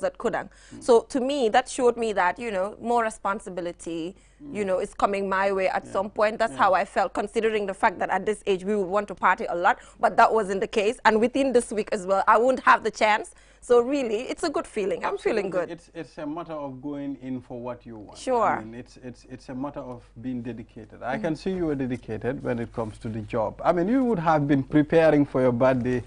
that couldn't. So to me, that showed me that, you know, more responsibility, you know, is coming my way at some point. That's how I felt, considering the fact that at this age we would want to party a lot, but that wasn't the case. And within this week as well, I won't have the chance. So really, it's a good feeling. I'm feeling good. It's a matter of going in for what you want. Sure. I mean, it's a matter of being dedicated. I can see you were dedicated when it comes to the job. I mean, you would have been preparing for your birthday,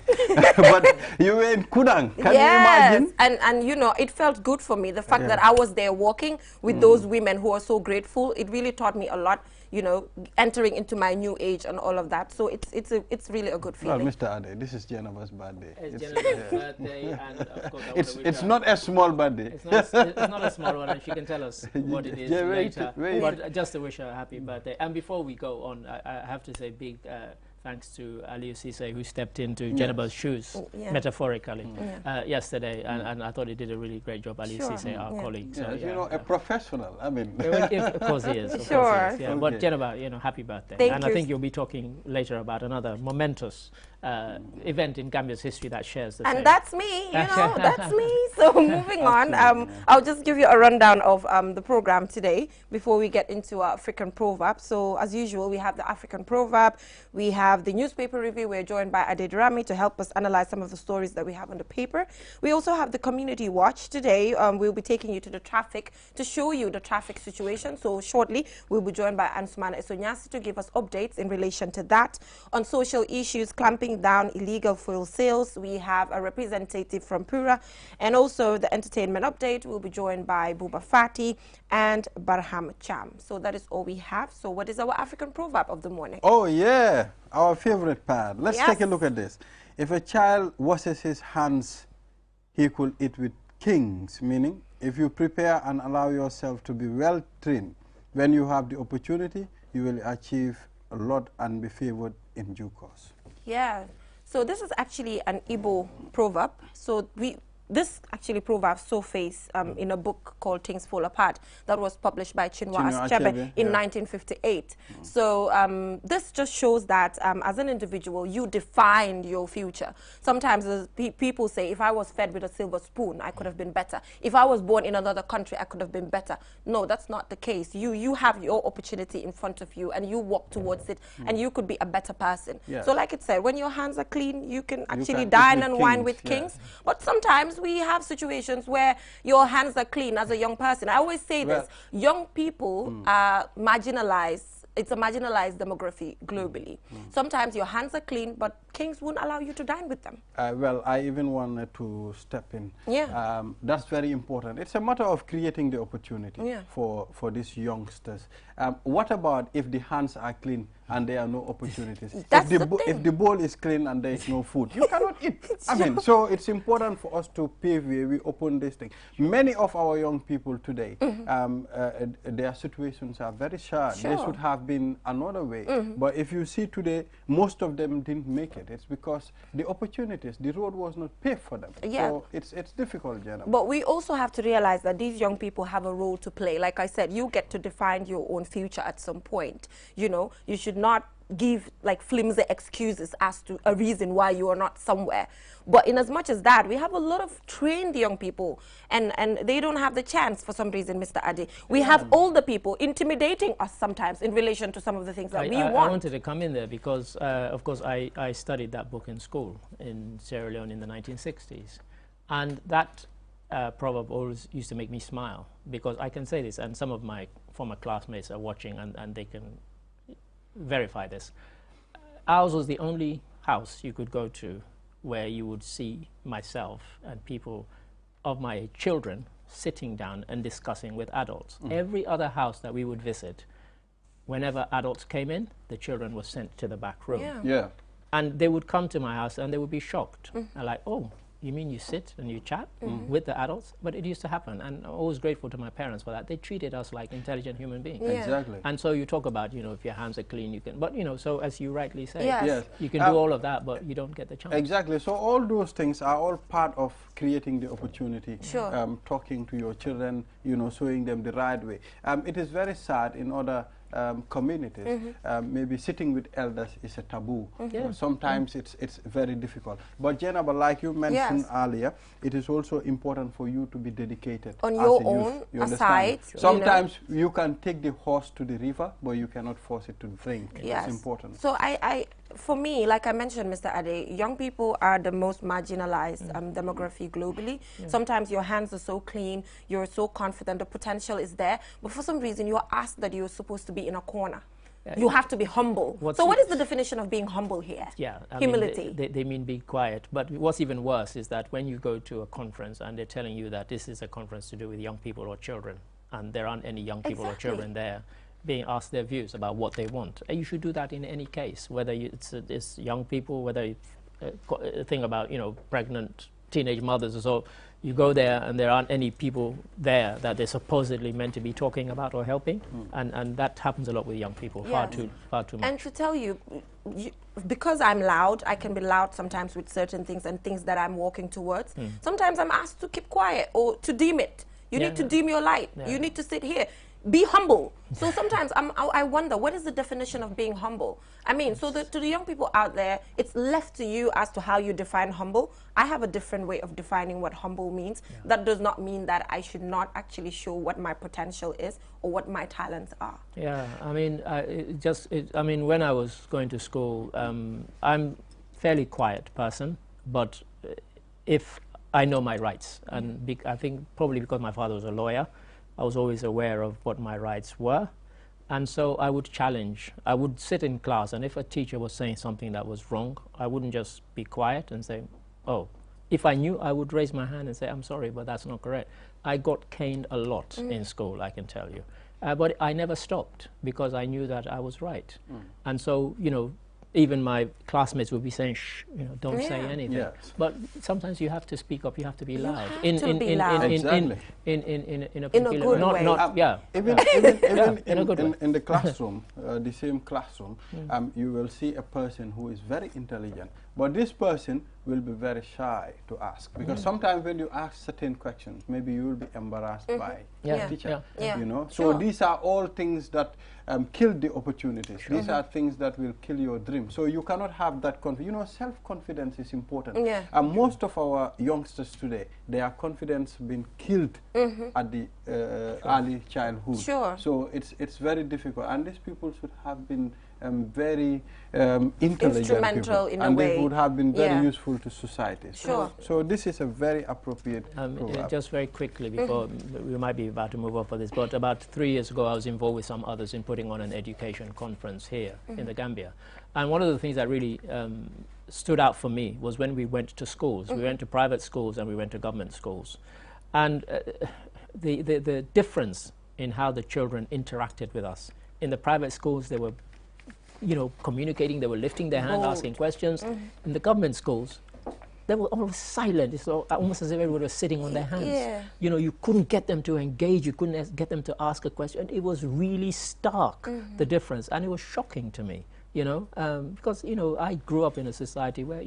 but you were in Kudang. Can you imagine? And you know, it felt good for me. The fact that I was there walking with those women who are so grateful, it really taught me a lot. You know, entering into my new age and all of that. So it's really a good feeling. Well, Mr. Ade, this is Jennifer's birthday. It's Jennifer's birthday, and of course it's not a small birthday. It's not a small one, and she can tell us what it is later. But just to wish her a happy birthday. And before we go on, I have to say big thanks to Aliou Cisse, who stepped into Jennifer's shoes, metaphorically, yesterday, and I thought he did a really great job, Aliou Cisse, our colleague. So, you know, a professional, I mean. Of course he is. Of course he is, yeah. But Jennifer, you know, happy birthday. Thank you. I think you'll be talking later about another momentous event in Gambia's history that shares the same. And that's me, you know, that's me. So moving on, I'll just give you a rundown of the program today before we get into our African proverb. So as usual, we have the African proverb, we have the newspaper review. We're joined by Adedrami to help us analyze some of the stories that we have on the paper. We also have the community watch today. We'll be taking you to the traffic to show you the traffic situation. So shortly, we'll be joined by Ansumana Esonyasi to give us updates in relation to that. On social issues, clamping down illegal fuel sales, we have a representative from Pura, and also the entertainment update. We'll be joined by Buba Fati and Barham Cham. So that is all we have. So what is our African proverb of the morning? Oh yeah, our favorite part. Let's take a look at this. If a child washes his hands, he could eat with kings, meaning if you prepare and allow yourself to be well trained, when you have the opportunity, you will achieve a lot and be favored in due course. Yeah, so this is actually an Igbo proverb. So this actually proverb surfaced in a book called Things Fall Apart that was published by Chinua Achebe in 1958. So this just shows that as an individual, you define your future. Sometimes as people say, if I was fed with a silver spoon, I could have been better. If I was born in another country, I could have been better. No, that's not the case. You have your opportunity in front of you and you walk towards it and you could be a better person. So like it said, when your hands are clean, you can actually dine and wine with kings. But sometimes we have situations where your hands are clean as a young person. I always say this, young people are marginalized. It's a marginalized demography globally. Sometimes your hands are clean, but kings won't allow you to dine with them. Well, I even wanted to step in. That's very important. It's a matter of creating the opportunity for these youngsters. What about if the hands are clean and there are no opportunities? If the bowl is clean and there is no food, you cannot eat. I mean, so it's important for us to pave where we open this thing. Many of our young people today, their situations are very sad. They should have been another way. But if you see today, most of them didn't make it. It's because the opportunities, the road was not paved for them. So it's difficult, Jenna. But we also have to realize that these young people have a role to play. Like I said, you get to define your own future at some point. You know, you should not give like flimsy excuses as to a reason why you are not somewhere. But in as much as that, we have a lot of trained young people and they don't have the chance for some reason, Mr. Adi. We have older people intimidating us sometimes in relation to some of the things that we want. I wanted to come in there because, of course, I studied that book in school in Sierra Leone in the 1960s. And that proverb always used to make me smile because I can say this, and some of my former classmates are watching and they can verify this. Ours was the only house you could go to where you would see myself and people of my children sitting down and discussing with adults. Every other house that we would visit, whenever adults came in, the children were sent to the back room. And they would come to my house and they would be shocked. Like, oh, you mean you sit and you chat with the adults? But it used to happen, and I'm always grateful to my parents for that. They treated us like intelligent human beings. Exactly. And so you talk about, you know, if your hands are clean, you can, but you know, so as you rightly say, you can do all of that, but you don't get the chance. Exactly. So all those things are all part of creating the opportunity. Talking to your children, you know, showing them the right way. It is very sad in order communities, maybe sitting with elders is a taboo. Sometimes it's very difficult. But Jenaba, like you mentioned earlier, it is also important for you to be dedicated on your own aside. Sometimes you can take the horse to the river, but you cannot force it to drink. It's important. So for me, like I mentioned, Mr. Ade, young people are the most marginalized demography globally. Sometimes your hands are so clean, you're so confident, the potential is there, but for some reason you're asked that you're supposed to be in a corner. You have to be humble. So what is the definition of being humble here? Humility. They mean be quiet. But what's even worse is that when you go to a conference and they're telling you that this is a conference to do with young people or children, and there aren't any young people or children there, being asked their views about what they want. You should do that in any case, whether it's young people, whether it's a thing about, pregnant teenage mothers or so. You go there and there aren't any people there that they're supposedly meant to be talking about or helping, and that happens a lot with young people, far too much. And to tell you, because I'm loud, I can be loud sometimes with certain things and things that I'm walking towards. Sometimes I'm asked to keep quiet or to dim it. You need to dim your light. You need to sit here. Be humble. So sometimes I wonder, what is the definition of being humble? I mean, so to the young people out there, it's left to you as to how you define humble. I have a different way of defining what humble means. That does not mean that I should not actually show what my potential is or what my talents are. Yeah, I mean, I mean, when I was going to school, I'm a fairly quiet person, but if I know my rights, and I think probably because my father was a lawyer, I was always aware of what my rights were, and so I would challenge. I would sit in class, and if a teacher was saying something that was wrong, I wouldn't just be quiet and say, oh. If I knew, I would raise my hand and say, I'm sorry, but that's not correct. I got caned a lot in school, I can tell you. But I never stopped because I knew that I was right. And so, even my classmates would be saying, shh, don't say anything. But sometimes you have to speak up, you have to be loud. In a good way. Even in the classroom, the same classroom, you will see a person who is very intelligent, but this person will be very shy to ask, because sometimes when you ask certain questions, maybe you will be embarrassed by the teacher. So these are all things that kill the opportunities. These are things that will kill your dream. So you cannot have that confidence. Self-confidence is important. And most of our youngsters today, their confidence been killed at the early childhood. So it's very difficult, and these people should have been very instrumental in a way, and they would have been very useful to society. So this is a very appropriate just very quickly, before we might be about to move on for this, but about 3 years ago I was involved with some others in putting on an education conference here in the Gambia, and one of the things that really stood out for me was when we went to schools. We went to private schools and we went to government schools, and the difference in how the children interacted with us. In the private schools, they were communicating, they were lifting their hand, asking questions. In the government schools, they were almost silent. It's almost as if everyone was sitting on their hands. You couldn't get them to engage, you couldn't get them to ask a question. It was really stark, the difference, and it was shocking to me, because, I grew up in a society where,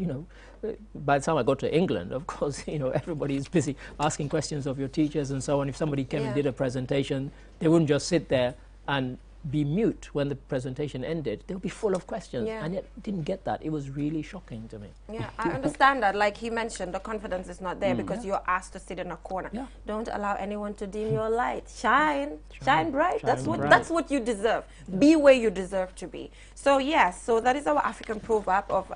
by the time I got to England, of course, everybody is busy asking questions of your teachers and so on. If somebody came and did a presentation, they wouldn't just sit there and be mute when the presentation ended. They'll be full of questions, and yet didn't get that. It was really shocking to me. I understand that. Like he mentioned, the confidence is not there because you're asked to sit in a corner. Don't allow anyone to dim your light. Shine bright. That's what you deserve. Be where you deserve to be. So so that is our African proverb of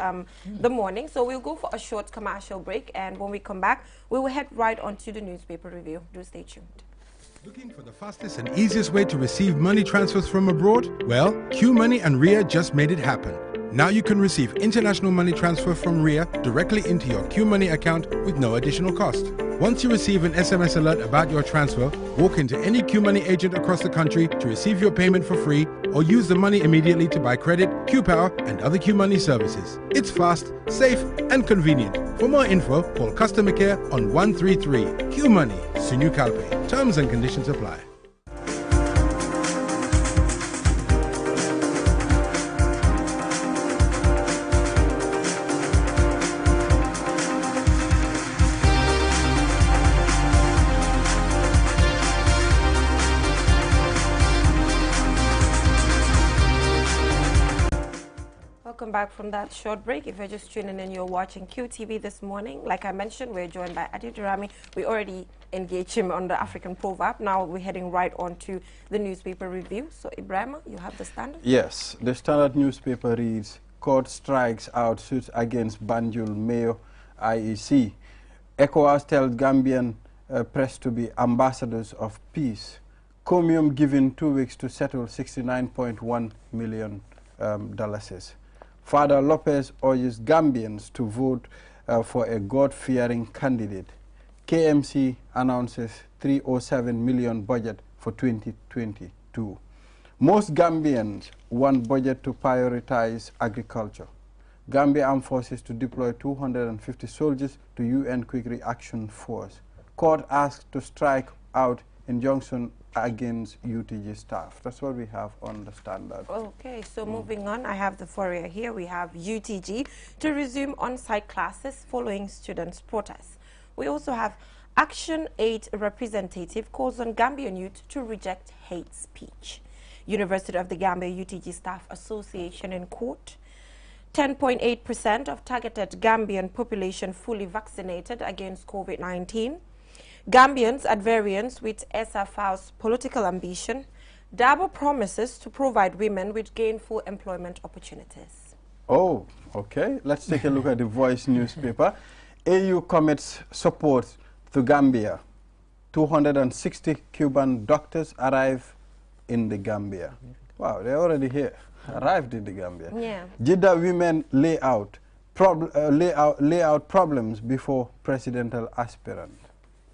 the morning. So we'll go for a short commercial break, and when we come back, we will head right on to the newspaper review. Do stay tuned. Looking for the fastest and easiest way to receive money transfers from abroad? Well, QMoney and Ria just made it happen. Now you can receive international money transfer from Ria directly into your QMoney account with no additional cost. Once you receive an SMS alert about your transfer, walk into any QMoney agent across the country to receive your payment for free, or use the money immediately to buy credit, QPower and other QMoney services. It's fast, safe and convenient. For more info, call customer care on 133. QMoney, Sunu Kalpe. Terms and conditions apply. back from that short break. If you're just tuning in, you're watching QTV this morning. Like I mentioned, we're joined by Adi Durami. We already engaged him on the African proverb. Now we're heading right on to the newspaper review. So, Ibrahima, you have the Standard? Yes. The Standard newspaper reads, Court strikes out suits against Banjul Mayor IEC. ECOWAS tells Gambian press to be ambassadors of peace. Comium given 2 weeks to settle $69.1 million. Father Lopez urges Gambians to vote for a God-fearing candidate. KMC announces $307 million budget for 2022. Most Gambians want budget to prioritize agriculture. Gambia Armed Forces to deploy 250 soldiers to UN Quick Reaction Force. Court asked to strike out injunction against UTG staff. That's what we have on the Standard. Okay, so moving on, I have the Fourier here. We have UTG to resume on-site classes following students' protests. We also have Action Aid representative calls on Gambian youth to reject hate speech. University of the Gambia UTG Staff Association in court. 10.8% of targeted Gambian population fully vaccinated against COVID-19. Gambians at variance with SFR's political ambition. Dabo promises to provide women with gainful employment opportunities. Oh, okay. Let's take a look at the Voice newspaper. AU commits support to Gambia. 260 Cuban doctors arrive in the Gambia. Wow, they're already here. Arrived in the Gambia. Yeah. Jeddah women lay out problems before presidential aspirant.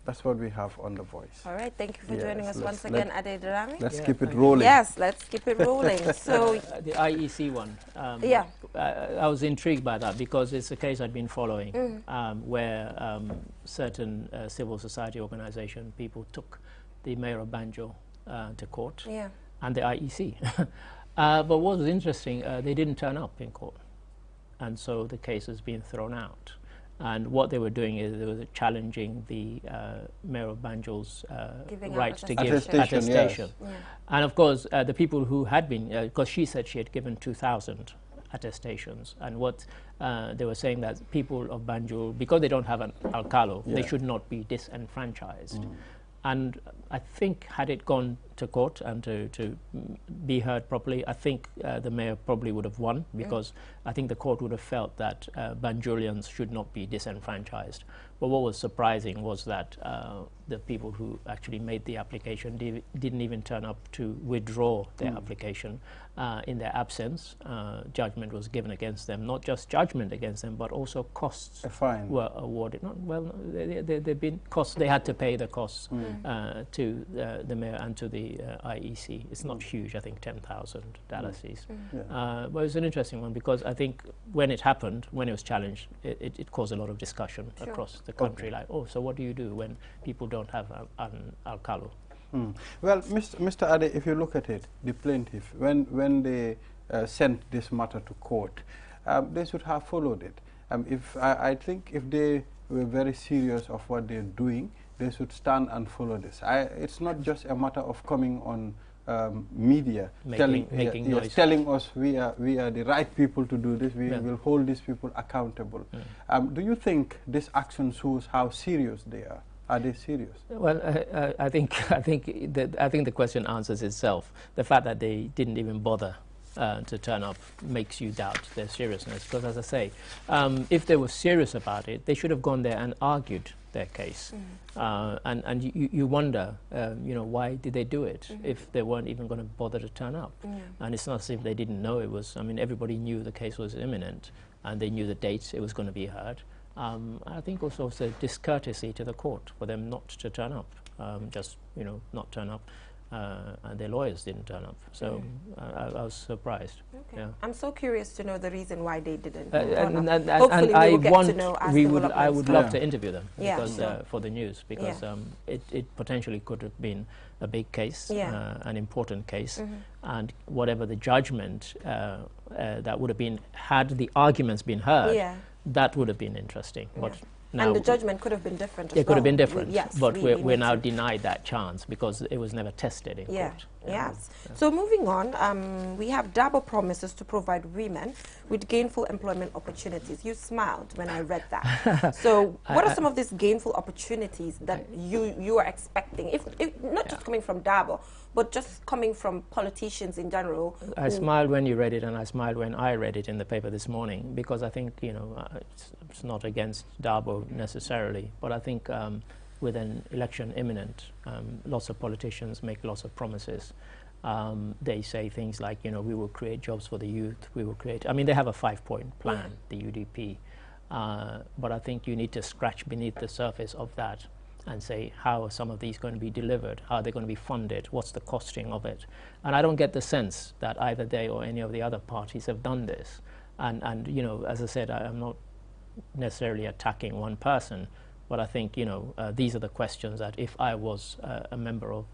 That's what we have on The Voice. All right, thank you for joining us once again, Ade Durami. Let's keep it rolling. Yes, let's keep it rolling. So the IEC one. Yeah. I was intrigued by that because it's a case I'd been following where certain civil society organization people took the mayor of Banjul to court and the IEC. But what was interesting, they didn't turn up in court. And so the case has been thrown out. And what they were doing is they were challenging the mayor of Banjul's right to give attestation. Yes. Yeah. And of course, the people who had been, because she said she had given 2,000 attestations. And what they were saying that people of Banjul, because they don't have an alcalo, they should not be disenfranchised. And I think had it gone to court and to be heard properly, I think the mayor probably would have won because I think the court would have felt that Banjulians should not be disenfranchised. But what was surprising was that the people who actually made the application didn't even turn up to withdraw their application. In their absence, judgment was given against them. Not just judgment against them, but also costs were awarded. They've been costs. They had to pay the costs to the mayor and to the IEC. It's not huge. I think $10,000. But it was an interesting one because I think when it happened, when it was challenged, it caused a lot of discussion across the country. Like, oh, so what do you do when people don't have an alcalo? Well, Mr. Ade, if you look at it, the plaintiff, when they sent this matter to court, they should have followed it. I think if they were very serious of what they're doing, they should stand and follow this. It's not just a matter of coming on media, telling us we are the right people to do this, we will hold these people accountable. Do you think this action shows how serious they are? Are they serious? Well, I think the question answers itself. The fact that they didn't even bother to turn up makes you doubt their seriousness. Because, as I say, if they were serious about it, they should have gone there and argued their case. And you wonder, why did they do it if they weren't even going to bother to turn up? And it's not as if they didn't know it was. I mean, everybody knew the case was imminent, and they knew the date it was going to be heard. I think also it's a discourtesy to the court for them not to turn up, not turn up, and their lawyers didn't turn up. So I was surprised. Okay. Yeah. I'm so curious to know the reason why they didn't. Hopefully we will get to know as I would love to interview them because for the news because it potentially could have been a big case, an important case, and whatever the judgment that would have been had the arguments been heard. That would have been interesting. But now and the judgment could have been different as well. It could have been different, but we're now denied that chance because it was never tested in court. Yes. So moving on, we have Dabo promises to provide women with gainful employment opportunities. You smiled when I read that. So what are some of these gainful opportunities that you are expecting, if not just coming from Dabo, but just coming from politicians in general? I smiled when you read it, and I smiled when I read it in the paper this morning, because I think, you know, it's not against Dabo necessarily, but I think with an election imminent, lots of politicians make lots of promises. They say things like, you know, we will create jobs for the youth, we will create, I mean, they have a 5-point plan, the UDP, but I think you need to scratch beneath the surface of that and say, how are some of these going to be delivered? How are they going to be funded? What's the costing of it? And I don't get the sense that either they or any of the other parties have done this. And you know, as I said, I'm not necessarily attacking one person, but I think, you know, these are the questions that if I was a member of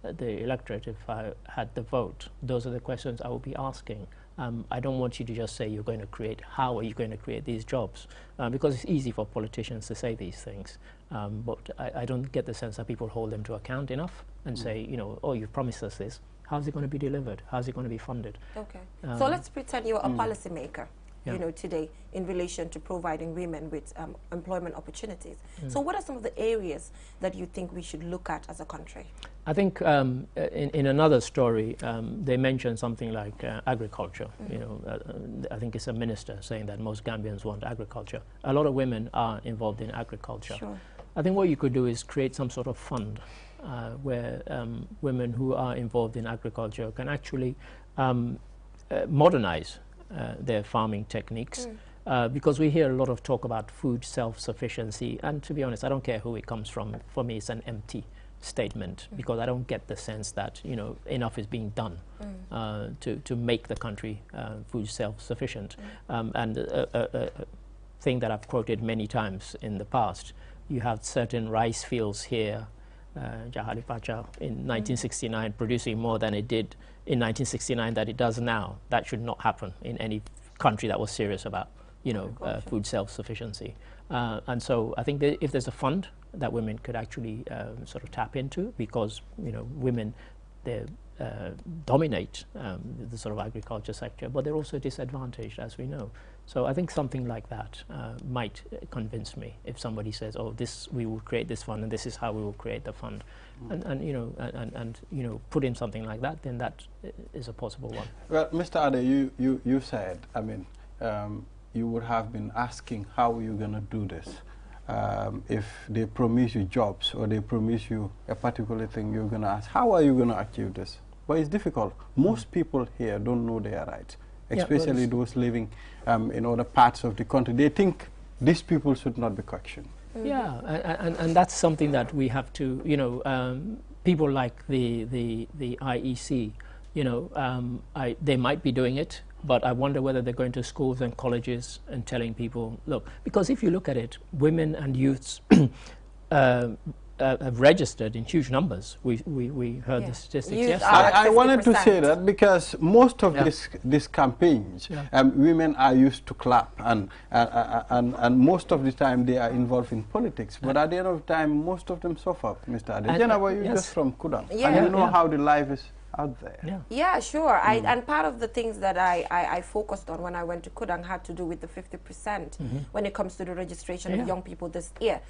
the electorate, if I had the vote, those are the questions I would be asking. I don't want you to just say you're going to create, how are you going to create these jobs? Because it's easy for politicians to say these things, but I don't get the sense that people hold them to account enough and say, you know, oh, you've promised us this. How's it going to be delivered? How's it going to be funded? Okay. So let's pretend you're a policymaker, you know, today in relation to providing women with employment opportunities. So what are some of the areas that you think we should look at as a country? I think in another story, they mentioned something like agriculture. You know, I think it's a minister saying that most Gambians want agriculture. A lot of women are involved in agriculture. Sure. I think what you could do is create some sort of fund where women who are involved in agriculture can actually modernize their farming techniques, because we hear a lot of talk about food self-sufficiency, and to be honest, I don't care who it comes from. For me, it's an empty statement, because I don't get the sense that, you know, enough is being done to make the country food self-sufficient. And a thing that I've quoted many times in the past, you have certain rice fields here, Jahalipacha, in 1969, producing more than it did in 1969 that it does now. That should not happen in any country that was serious about, you know, food self-sufficiency. And so I think that if there's a fund that women could actually sort of tap into, because, you know, women, they dominate the sort of agriculture sector, but they're also disadvantaged, as we know. So I think something like that might convince me if somebody says, oh, this, we will create this fund and this is how we will create the fund. And you know, and you know, put in something like that, then that is a possible one. Well, Mr. Ade, you said, I mean, you would have been asking how are you going to do this. If they promise you jobs or they promise you a particular thing, you're going to ask, how are you going to achieve this? But it's difficult. Most people here don't know their rights, especially those living in other parts of the country. They think these people should not be questioned. Yeah, and that's something that we have to, you know, people like the IEC, you know, they might be doing it, but I wonder whether they're going to schools and colleges and telling people, look, because if you look at it, women and youths have registered in huge numbers. We heard the statistics yesterday. I wanted to say that because most of these campaigns, women are used to clap, and most of the time they are involved in politics. But at the end of the time, most of them suffer, Mr. Ade. Jenna, were you just from Kudang? And you know how the life is out there. Yeah, sure. And part of the things that I focused on when I went to Kudang had to do with the 50% when it comes to the registration of young people this year.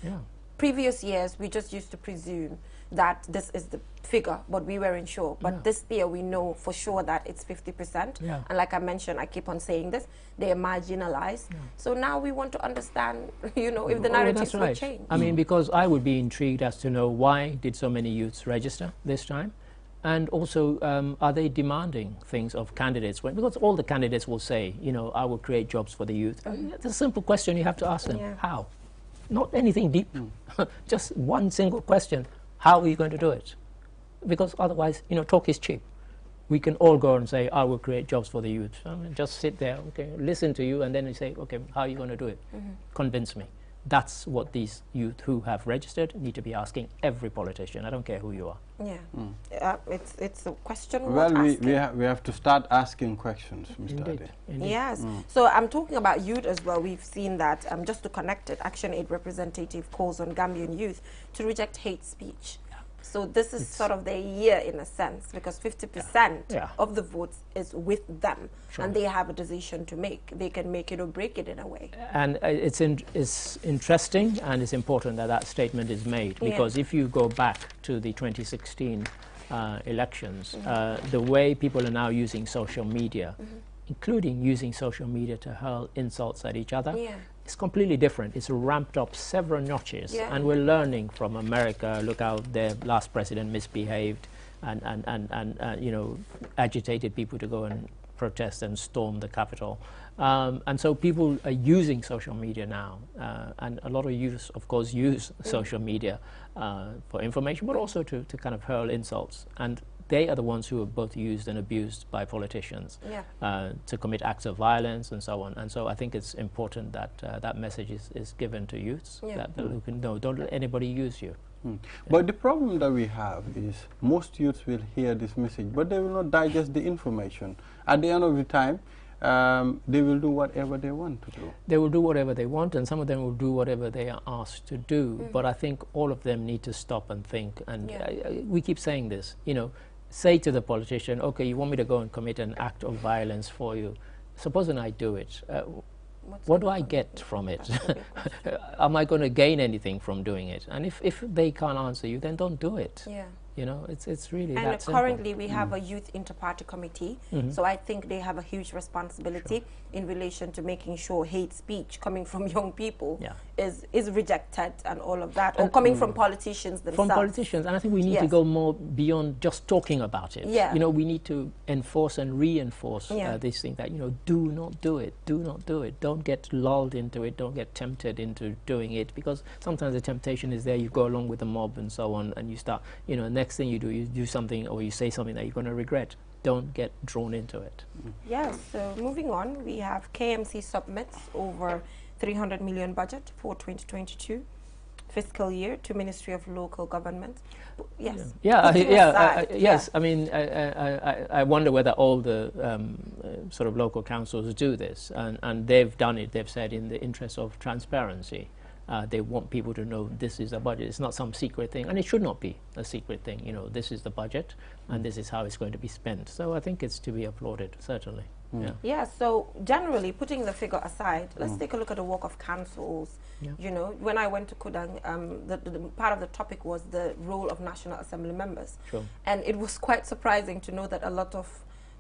Previous years, we just used to presume that this is the figure, but we weren't sure. But this year, we know for sure that it's 50%. And like I mentioned, I keep on saying this, they are marginalized. So now we want to understand, you know, if the narratives will change. I mean, because I would be intrigued as to know why did so many youths register this time? And also, are they demanding things of candidates? Because all the candidates will say, you know, I will create jobs for the youth. It's a simple question you have to ask them. How? Not anything deep, just one single question. How are you going to do it? Because otherwise, you know, talk is cheap. We can all go and say, I will create jobs for the youth. I mean, just sit there, okay, listen to you, and then you say, okay, how are you going to do it? Convince me. That's what these youth who have registered need to be asking every politician. I don't care who you are. It's a question. Well, we have to start asking questions, Mr. Ade. Yes. So I'm talking about youth as well. We've seen that, just to connect it, Action Aid representative calls on Gambian youth to reject hate speech. So this is sort of their year in a sense, because 50% of the votes is with them, and they have a decision to make. They can make it or break it in a way. And it's interesting and it's important that that statement is made, because if you go back to the 2016 elections, the way people are now using social media, including using social media to hurl insults at each other, it's completely different. It's ramped up several notches, and we're learning from America. Look how their last president misbehaved and you know, agitated people to go and protest and storm the Capitol. And so people are using social media now, and a lot of youth, of course, use social media for information, but also to kind of hurl insults. And they are the ones who are both used and abused by politicians to commit acts of violence and so on. And so I think it's important that that message is given to youths, that who can know, don't let anybody use you. But the problem that we have is most youths will hear this message, but they will not digest the information. At the end of the time, they will do whatever they want to do. They will do whatever they want, and some of them will do whatever they are asked to do. But I think all of them need to stop and think. And we keep saying this, you know, say to the politician, okay, you want me to go and commit an act of violence for you. Supposing I do it, what do I get from it? Am I going to gain anything from doing it? And if they can't answer you, then don't do it. You know, it's really that simple. And currently we have a youth inter-party committee, so I think they have a huge responsibility in relation to making sure hate speech coming from young people is rejected and all of that, or coming from politicians themselves. From politicians, and I think we need to go more beyond just talking about it. You know, we need to enforce and reinforce this thing that, you know, do not do it, do not do it. Don't get lulled into it, don't get tempted into doing it, because sometimes the temptation is there, you go along with the mob and so on, and you start, you know, next thing you do something or you say something that you're going to regret. Don't get drawn into it. Yes, so moving on, we have KMC submits over 300 million budget for 2022 fiscal year to Ministry of Local Government. Yes. Yes. I mean, I wonder whether all the sort of local councils do this, and they've done it. They've said in the interest of transparency. They want people to know this is the budget. It's not some secret thing, and it should not be a secret thing. You know, this is the budget, and this is how it's going to be spent. So I think it's to be applauded, certainly. Yeah, so generally, putting the figure aside, let's take a look at the work of councils. You know, when I went to Kudang, the part of the topic was the role of National Assembly members. And it was quite surprising to know that a lot of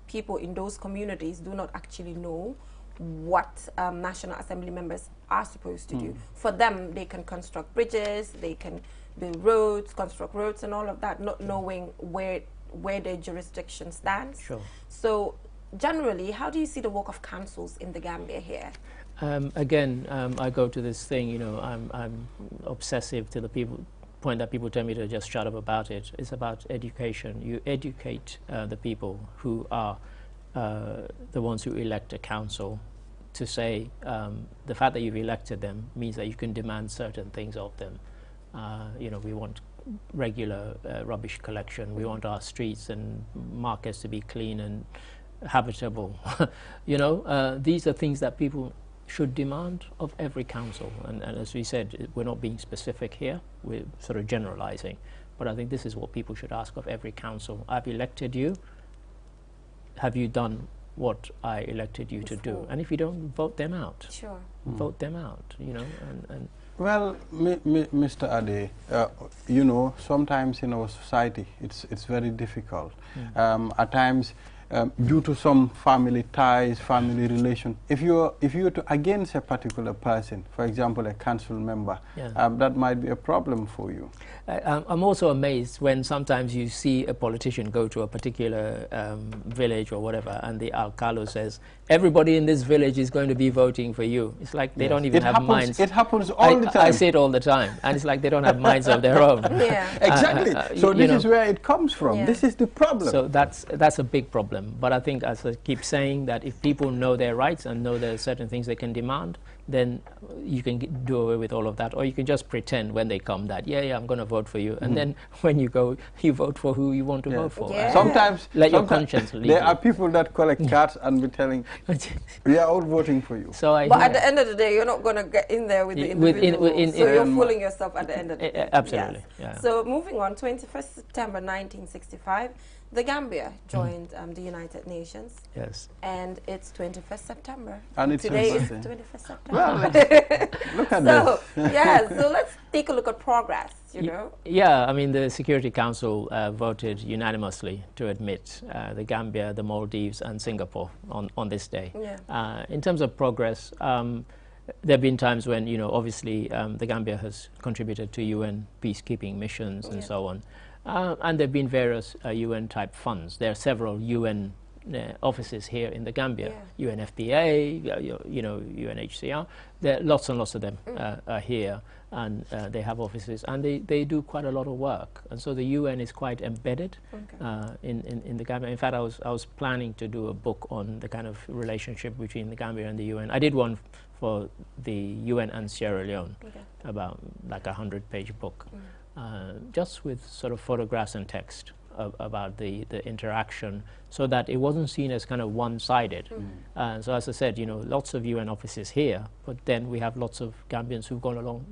people in those communities do not actually know what National Assembly members are supposed to do. For them, they can construct bridges, they can build roads, construct roads and all of that, not knowing where their jurisdiction stands. So generally, how do you see the work of councils in the Gambia here? Again, I go to this thing, you know, I'm obsessive to the point that people tell me to just shut up about it. It's about education. You educate the people who are the ones who elect a council to say the fact that you've elected them means that you can demand certain things of them. You know, we want regular rubbish collection. We want our streets and markets to be clean and habitable. You know, these are things that people should demand of every council. And as we said, we're not being specific here. We're sort of generalizing. But I think this is what people should ask of every council. I've elected you. Have you done what I elected you to do? And if you don't, vote them out. Vote them out, you know. And well, Mr. Ade, you know, sometimes in our society, it's very difficult. At times, due to some family ties, family relation, if you were to against a particular person, for example, a council member, that might be a problem for you. I'm also amazed when sometimes you see a politician go to a particular village or whatever, and the alcalde says, everybody in this village is going to be voting for you. It's like they don't even have minds. It happens all the time. I say it all the time, and it's like they don't have minds of their own. Exactly. So this is where it comes from. This is the problem. So that's a big problem. But I think, as I keep saying, that if people know their rights and know there are certain things they can demand, then you can do away with all of that, or you can just pretend when they come that I'm going to vote for you, and then when you go, you vote for who you want to vote for. Sometimes let your conscience lead. There are people that collect cards and be telling, we are all voting for you. So but at the end of the day, you're not going to get in there with the individual, so you're fooling yourself at the end of the day. Absolutely. Yes. So moving on, 21st September 1965, the Gambia joined the United Nations. Yes. And it's 21st September. And it's today is 21st September. Well, look at this. So let's take a look at progress, you know. Yeah, I mean, the Security Council voted unanimously to admit the Gambia, the Maldives, and Singapore on this day. Yeah. In terms of progress, there have been times when, you know, obviously the Gambia has contributed to UN peacekeeping missions and so on. And there have been various UN-type funds. There are several UN offices here in the Gambia, UNFPA, you know, UNHCR. There are lots and lots of them are here, and they have offices, and they do quite a lot of work. And so the UN is quite embedded in the Gambia. In fact, I was planning to do a book on the kind of relationship between the Gambia and the UN. I did one for the UN and Sierra Leone, about like a 100-page book. Just with sort of photographs and text about the interaction, so that it wasn't seen as kind of one-sided. So as I said, you know, lots of UN offices here, but then we have lots of Gambians who've gone along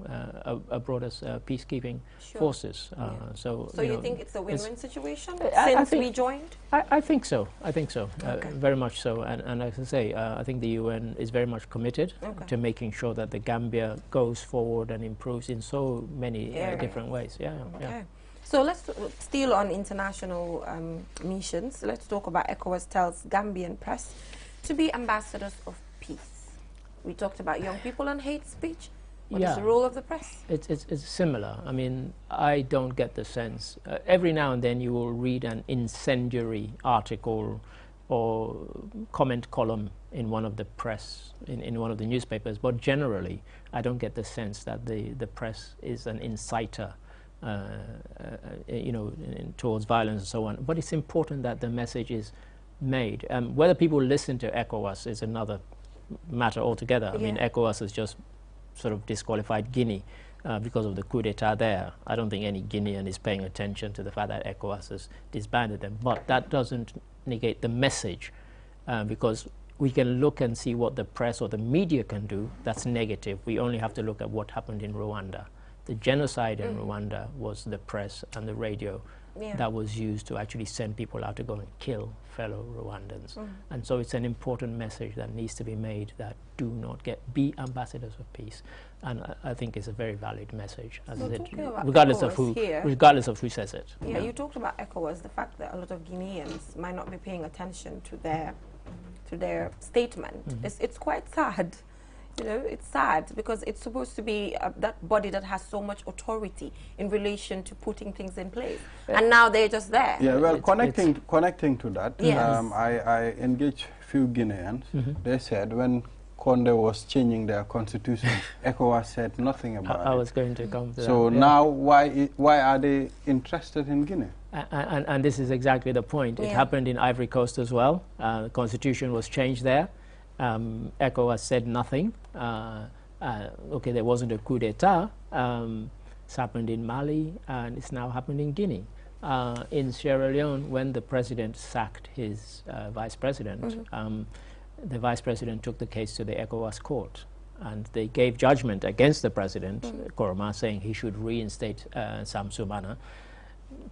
abroad as peacekeeping forces. So you think it's a win-win situation since we joined? I think so. I think so. Very much so. And as I say, I think the UN is very much committed to making sure that the Gambia goes forward and improves in so many different ways. Yeah. So let's still on international missions. Let's talk about ECOWAS tells Gambian press to be ambassadors of peace. We talked about young people and hate speech. What is the role of the press? It's similar. I mean, I don't get the sense. Every now and then you will read an incendiary article or comment column in one of the press, in one of the newspapers, but generally I don't get the sense that the press is an inciter you know, towards violence and so on. But it's important that the message is made. Whether people listen to ECOWAS is another matter altogether. I mean, ECOWAS has just sort of disqualified Guinea because of the coup d'etat there. I don't think any Guinean is paying attention to the fact that ECOWAS has disbanded them. But that doesn't negate the message, because we can look and see what the press or the media can do. That's negative. We only have to look at what happened in Rwanda. The genocide in Rwanda was the press and the radio that was used to actually send people out to go and kill fellow Rwandans. And so it's an important message that needs to be made, that do not be ambassadors of peace. And I think it's a very valid message, as I said, regardless of who says it. Yeah, you talked about ECOWAS, the fact that a lot of Guineans might not be paying attention to their statement. It's quite sad. You know, it's sad because it's supposed to be that body that has so much authority in relation to putting things in place, and now they're just there. Yeah, well, connecting to that, I engaged few Guineans. They said when Conde was changing their constitution, ECOWAS said nothing about it. I was going to come to that. So now, why are they interested in Guinea? And this is exactly the point. It happened in Ivory Coast as well. The constitution was changed there. ECOWAS said nothing. Okay, there wasn't a coup d'etat. It's happened in Mali, and it's now happened in Guinea. In Sierra Leone, when the president sacked his vice president, the vice president took the case to the ECOWAS court, and they gave judgment against the president, Koroma, saying he should reinstate Sam Sumana.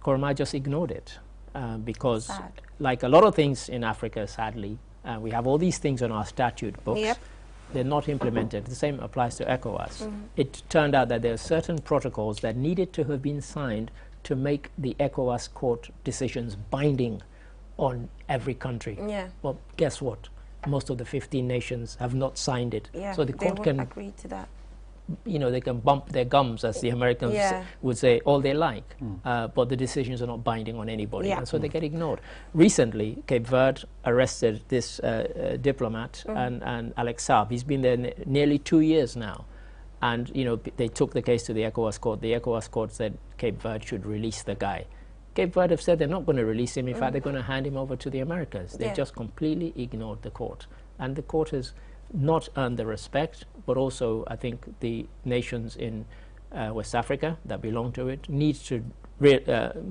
Koroma just ignored it because, like a lot of things in Africa, sadly, we have all these things on our statute books. They're not implemented. The same applies to ECOWAS. It turned out that there are certain protocols that needed to have been signed to make the ECOWAS court decisions binding on every country. Well, guess what? Most of the 15 nations have not signed it. So the court can agree to that. You know, they can bump their gums, as the Americans would say, all they like, but the decisions are not binding on anybody, and so they get ignored. Recently, Cape Verde arrested this diplomat, and Alex Saab. He's been there nearly 2 years now, and you know, they took the case to the ECOWAS court. The ECOWAS court said Cape Verde should release the guy. Cape Verde have said they're not going to release him. In fact, they're going to hand him over to the Americans. They just completely ignored the court, and the court has not earned the respect, but also I think the nations in West Africa that belong to it need to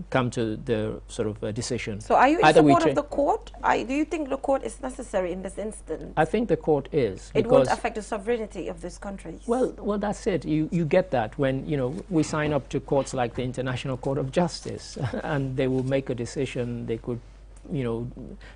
come to the sort of decision. So are you in support of the court? Do you think the court is necessary in this instance? I think the court is. It won't affect the sovereignty of these countries. Well, that's it. You get that when, you know, we sign up to courts like the International Court of Justice, and they will make a decision. They could, you know,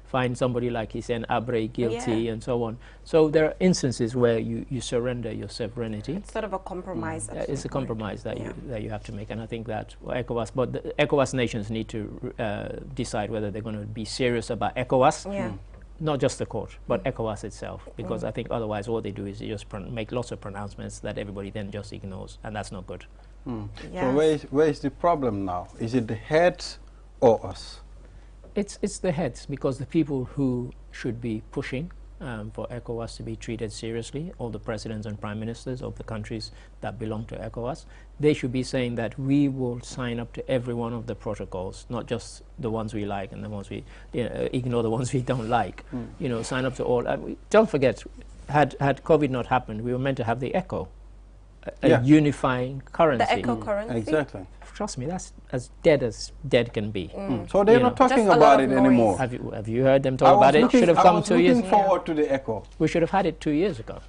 find somebody like Hissène Habré guilty and so on. So there are instances where you surrender your sovereignty. It's sort of a compromise. It's a compromise that you have to make, and I think that ECOWAS, but the ECOWAS nations need to decide whether they're going to be serious about ECOWAS, not just the court, but ECOWAS itself, because I think otherwise all they do is just make lots of pronouncements that everybody then just ignores, and that's not good. Yes. So where is the problem now? Is it the heads or us? It's the heads, because the people who should be pushing for ECOWAS to be treated seriously, all the presidents and prime ministers of the countries that belong to ECOWAS, they should be saying that we will sign up to every one of the protocols, not just the ones we like and the ones we ignore the ones we don't like. You know, sign up to all. Don't forget, had COVID not happened, we were meant to have the ECO, a unifying currency. The ECO currency. Exactly. Trust me, that's as dead can be. So they're not talking about it anymore. Have you heard them talk about it? Should have come 2 years. Looking forward to the ECO. We should have had it 2 years ago.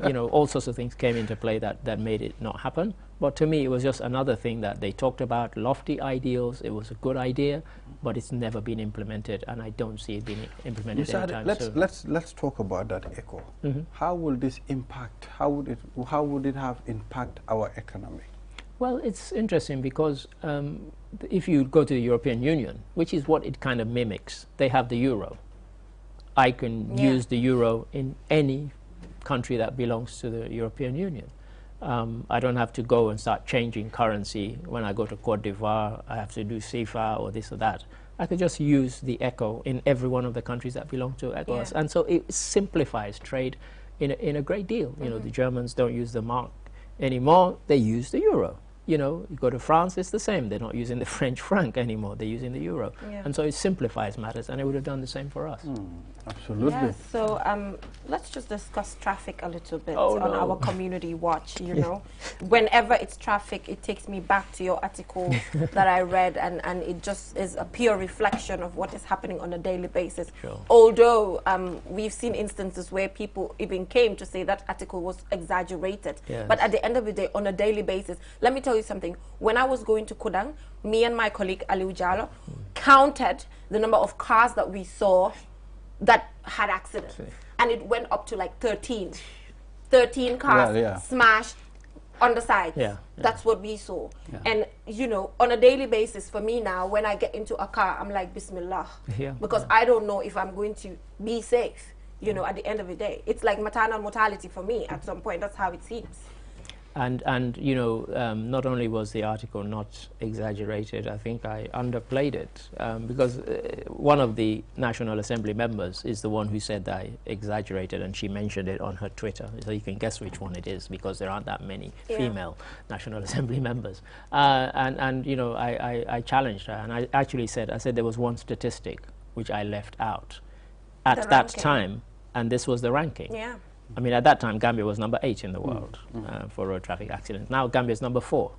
You know, all sorts of things came into play that made it not happen. But to me, it was just another thing that they talked about, lofty ideals. It was a good idea, but it's never been implemented, and I don't see it being implemented anytime soon. Let's talk about that ECO. How will this impact? How would it have impact our economy? Well, it's interesting because if you go to the European Union, which is what it kind of mimics, they have the euro. I can use the euro in any country that belongs to the European Union. I don't have to go and start changing currency. When I go to Cote d'Ivoire, I have to do CFA or this or that. I could just use the ECO in every one of the countries that belong to ECOWAS. And so it simplifies trade in a great deal. You know, the Germans don't use the mark anymore, they use the euro. You know, you go to France, it's the same. They're not using the French franc anymore. They're using the euro. And so it simplifies matters, and it would have done the same for us. Absolutely. Yeah, so let's just discuss traffic a little bit on our community watch, you know. Whenever it's traffic, it takes me back to your article that I read, and it just is a pure reflection of what is happening on a daily basis. Although we've seen instances where people even came to say that article was exaggerated. But at the end of the day, on a daily basis, let me tell you something. When I was going to Kudang, me and my colleague Aliou Diallo counted the number of cars that we saw that had accidents, and it went up to like 13 cars smashed on the side. That's what we saw. And you know, on a daily basis for me now, when I get into a car, I'm like Bismillah, because I don't know if I'm going to be safe, you know. At the end of the day, it's like maternal mortality for me at some point. That's how it seems. And you know, not only was the article not exaggerated, I think I underplayed it, because one of the National Assembly members is the one who said that I exaggerated, and she mentioned it on her Twitter. So you can guess which one it is, because there aren't that many female National Assembly members. And you know, I challenged her, and I actually said, there was one statistic which I left out at that time, and this was the ranking. I mean, at that time, Gambia was number 8 in the world for road traffic accidents. Now Gambia is number 4,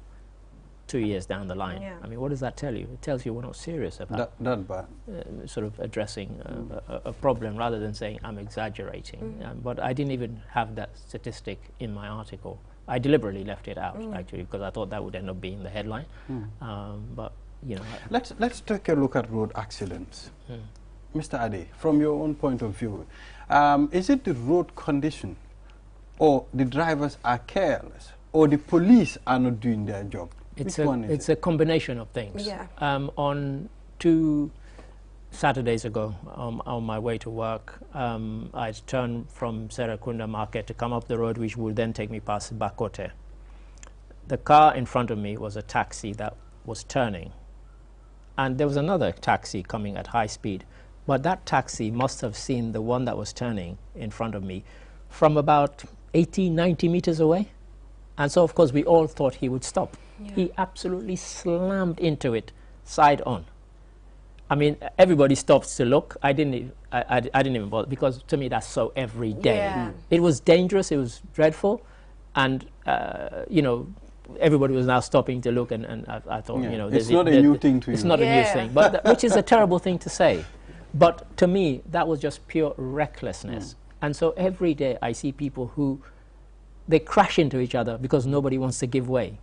2 years down the line. I mean, what does that tell you? It tells you we're not serious about sort of addressing a problem, rather than saying I'm exaggerating. But I didn't even have that statistic in my article. I deliberately left it out, actually, because I thought that would end up being the headline. But, you know. Let's take a look at road accidents. Mr. Ade, from your own point of view, is it the road condition, or the drivers are careless, or the police are not doing their job? It's a combination of things. On 2 Saturdays ago, on my way to work, I turned from Serakunda Market to come up the road, which would then take me past Bakote. The car in front of me was a taxi that was turning, and there was another taxi coming at high speed. But that taxi must have seen the one that was turning in front of me from about 80, 90 meters away. And so, of course, we all thought he would stop. He absolutely slammed into it, side on. I mean, everybody stops to look. I didn't even bother, because to me that's so every day. Yeah. It was dangerous. It was dreadful, and you know, everybody was now stopping to look, and I thought, you know, it's not a new thing to you. It's not a new thing, but which is a terrible thing to say. But to me, that was just pure recklessness. And so every day I see people who they crash into each other because nobody wants to give way.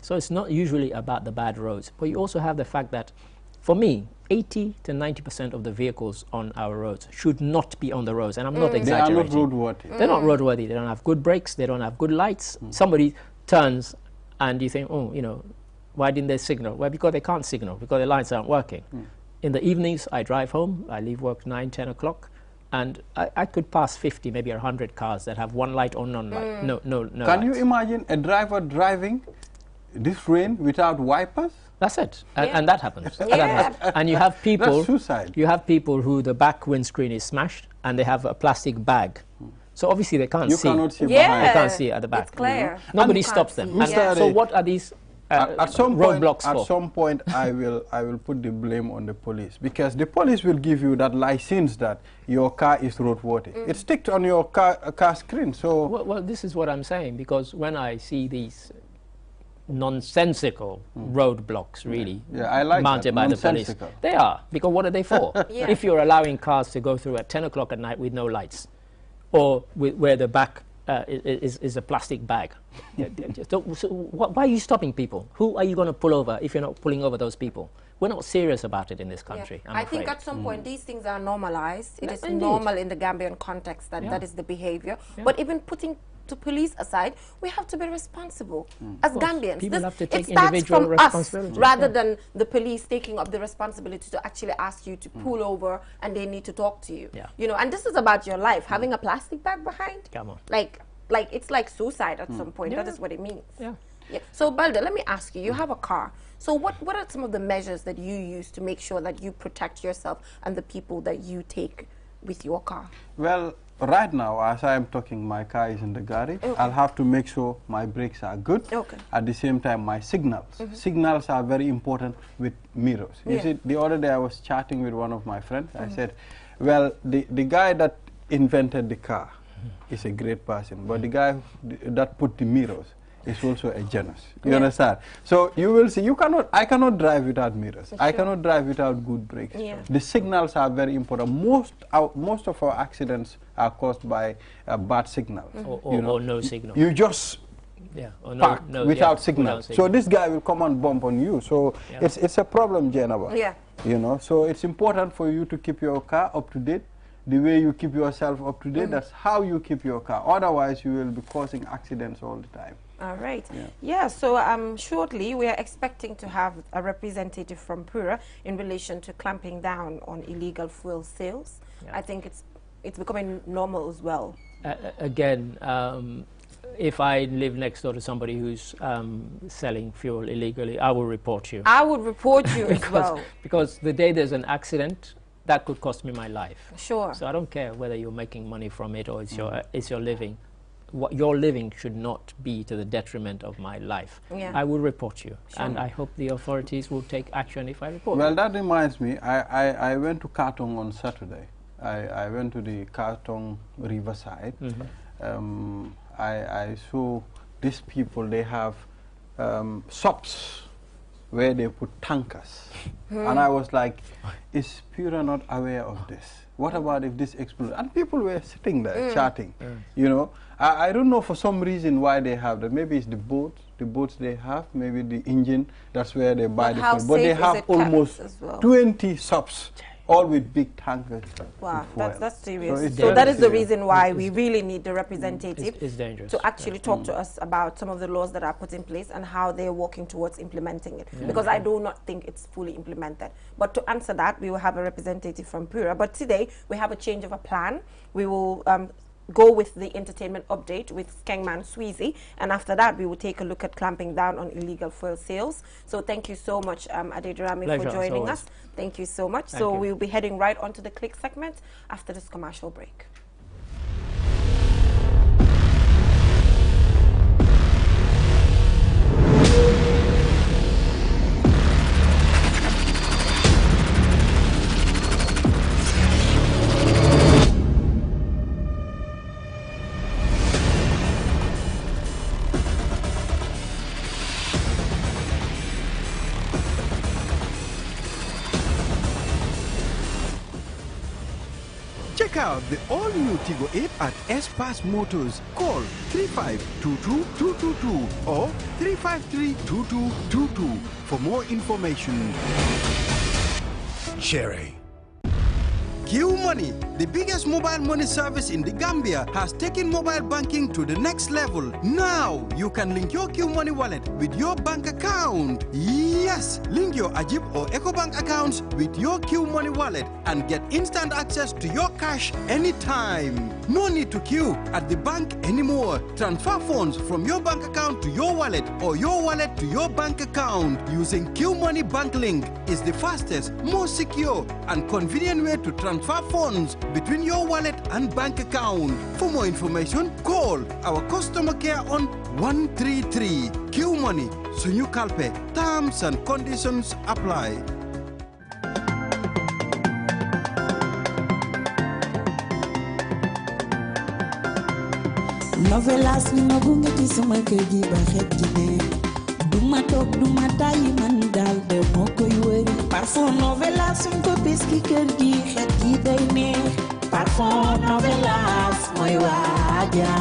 So it's not usually about the bad roads, but you also have the fact that, for me, 80 to 90% of the vehicles on our roads should not be on the roads, and I'm not exaggerating. They are not roadworthy. They're not roadworthy. They don't have good brakes. They don't have good lights. Somebody turns, and you think, oh, you know, why didn't they signal? Well, because they can't signal, because the lights aren't working. In the evenings, I drive home. I leave work 9, 10 o'clock, and I could pass 50, maybe 100 cars that have one light or none light. No Can lights. you imagine a driver driving this rain without wipers? That's it, and that happens. And you have people. That's suicide. You have people who the back windscreen is smashed, and they have a plastic bag. So obviously they can't see. You cannot see behind. They can't see at the back. It's clear. Nobody stops them. And so what are these roadblocks for? At some point, I will put the blame on the police, because the police will give you that license that your car is roadworthy. It's ticked on your car screen. So well, this is what I'm saying, because when I see these nonsensical roadblocks, really, I like mounted by the police, they are, because what are they for? If you're allowing cars to go through at 10 o'clock at night with no lights, or where the back is a plastic bag, so why are you stopping people? Who are you going to pull over if you're not pulling over those people? We're not serious about it in this country. I think at some point these things are normalized. It is normal in the Gambian context that that is the behavior. But even putting the police aside, we have to be responsible as Gambians. People have to take it starts individual from responsibility. us rather than the police taking up the responsibility to actually ask you to pull over, and they need to talk to you. You know, and this is about your life. Having a plastic bag behind, come on, like it's like suicide at some point. That is what it means. So Balde, let me ask you, you have a car. So what are some of the measures that you use to make sure that you protect yourself and the people that you take with your car? Well, right now, as I am talking, my car is in the garage. I'll have to make sure my brakes are good. At the same time, my signals. Signals are very important with mirrors. You see, the other day I was chatting with one of my friends. I said, well, the guy that invented the car is a great person, but the guy that put the mirrors is also a genius. You understand? So you will see, I cannot drive without mirrors. I cannot drive without good brakes. The signals are very important. Most of our accidents are caused by bad signals. Or no signal. You just park without signal. So this guy will come and bump on you. So it's a problem, Jennifer. You know, so it's important for you to keep your car up to date. The way you keep yourself up to date, that's how you keep your car. Otherwise, you will be causing accidents all the time. All right. So shortly we are expecting to have a representative from Pura in relation to clamping down on illegal fuel sales. I think it's becoming normal as well. Again, if I live next door to somebody who's selling fuel illegally, I will report you. I would report you as well. Because the day there's an accident, that could cost me my life. Sure. So I don't care whether you're making money from it or it's your living. What your living should not be to the detriment of my life. I will report you, and I hope the authorities will take action if I report you. Well, that reminds me, I went to Katong on Saturday. I went to the Katong riverside. I saw these people, they have shops where they put tankers. And I was like, is Pura not aware of this? What about if this explodes? And people were sitting there chatting, you know. I don't know for some reason why they have that. Maybe it's the boats they have, maybe the engine, that's where they buy the fuel. But they have almost 20 shops, all with big tankers. Wow, that's serious. So that is the reason why we really need the representative to actually talk to us about some of the laws that are put in place and how they're working towards implementing it. Because I do not think it's fully implemented. But to answer that, we will have a representative from Pura. But today, we have a change of a plan. We will go with the entertainment update with Kengman Sweezy, and after that we will take a look at clamping down on illegal fuel sales. So thank you so much, Adedrami, for joining us. Thank you so much. So we'll be heading right onto the click segment after this commercial break. Check out the all-new Tigo 8 at S-Pass Motors. Call 3522-222 or 353-2222 for more information. Cherry. Q Money, the biggest mobile money service in the Gambia, has taken mobile banking to the next level. Now, you can link your Q Money wallet with your bank account. Yes, link your Ajib or EcoBank accounts with your Q Money wallet and get instant access to your cash anytime. No need to queue at the bank anymore. Transfer funds from your bank account to your wallet or your wallet to your bank account using Q Money Bank Link is the fastest, most secure, and convenient way to transfer funds between your wallet and bank account. For more information, call our customer care on 133. Q Money, Sunyu Kalpe. Terms and conditions apply. Novelas ni magunge ti sama keji ba xetine duma tok duma tayi man dal de mokoy wëri parfum novelas sun ko biski keji xeti day neex parfum novelas moy waaja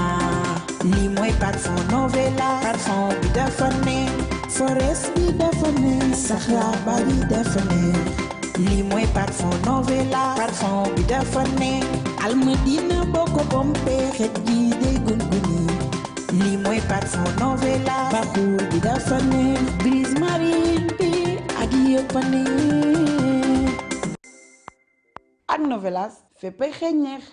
li moy parfum novelas parfum bi dafa neex forest bi dafa neex saxla ba bi dafa neex li moy parfum novelas parfum bi dafa neex almadina boko bombe xeti day gunguni li moy parfum novelas parfum bi dafa neex brise marine bi ak yepane ak novelas fepay xeñeex.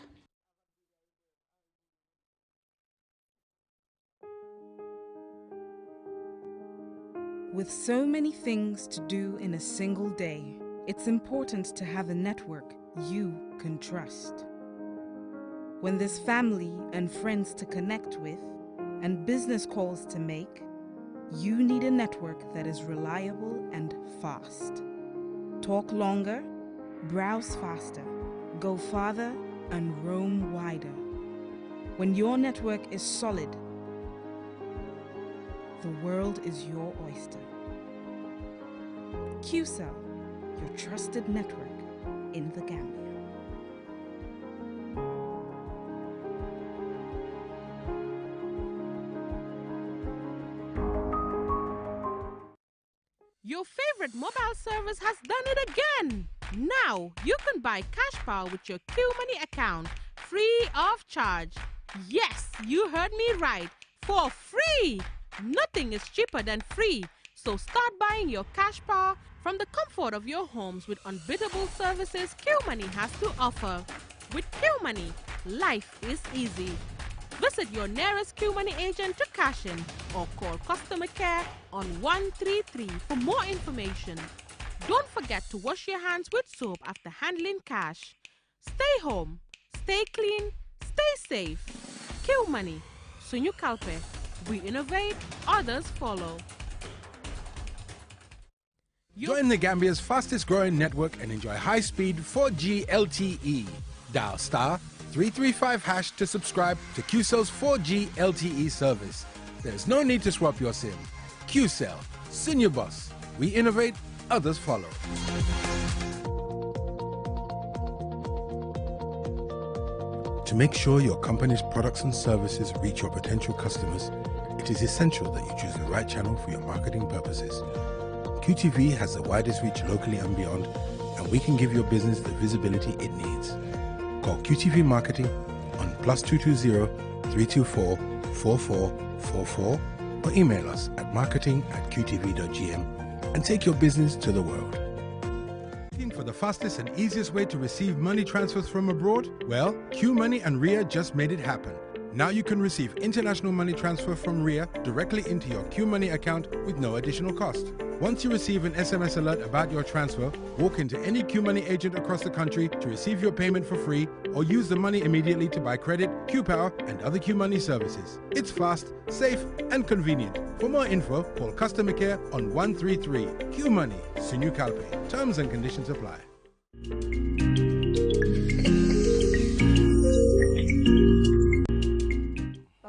With so many things to do in a single day, it's important to have a network you can trust. When there's family and friends to connect with and business calls to make, you need a network that is reliable and fast. Talk longer, browse faster, go farther, and roam wider. When your network is solid, the world is your oyster. QCell, your trusted network in the Gambia. Your favorite mobile service has done it again. Now you can buy cash power with your Q Money account free of charge. Yes, you heard me right. For free. Nothing is cheaper than free. So start buying your cash power from the comfort of your homes with unbeatable services Q Money has to offer. With Q Money, life is easy. Visit your nearest Q Money agent to cash in or call customer care on 133 for more information. Don't forget to wash your hands with soap after handling cash. Stay home, stay clean, stay safe. Q Money, Sunyu Kalpe. We innovate, others follow. Join the Gambia's fastest growing network and enjoy high-speed 4G LTE. Dial *335# to subscribe to QCell's 4G LTE service. There's no need to swap your SIM. QCell, Senior Boss. We innovate, others follow. To make sure your company's products and services reach your potential customers, it is essential that you choose the right channel for your marketing purposes. QTV has the widest reach locally and beyond, and we can give your business the visibility it needs. Call QTV Marketing on +220 324 4444 or email us at marketing@qtv.gm and take your business to the world. Looking for the fastest and easiest way to receive money transfers from abroad? Well, Q Money and RIA just made it happen. Now you can receive international money transfer from RIA directly into your Q Money account with no additional cost. Once you receive an SMS alert about your transfer, walk into any Q Money agent across the country to receive your payment for free or use the money immediately to buy credit, Q Power, and other Q Money services. It's fast, safe, and convenient. For more info, call customer care on 133. Q Money, Sunyu Kalpe. Terms and conditions apply.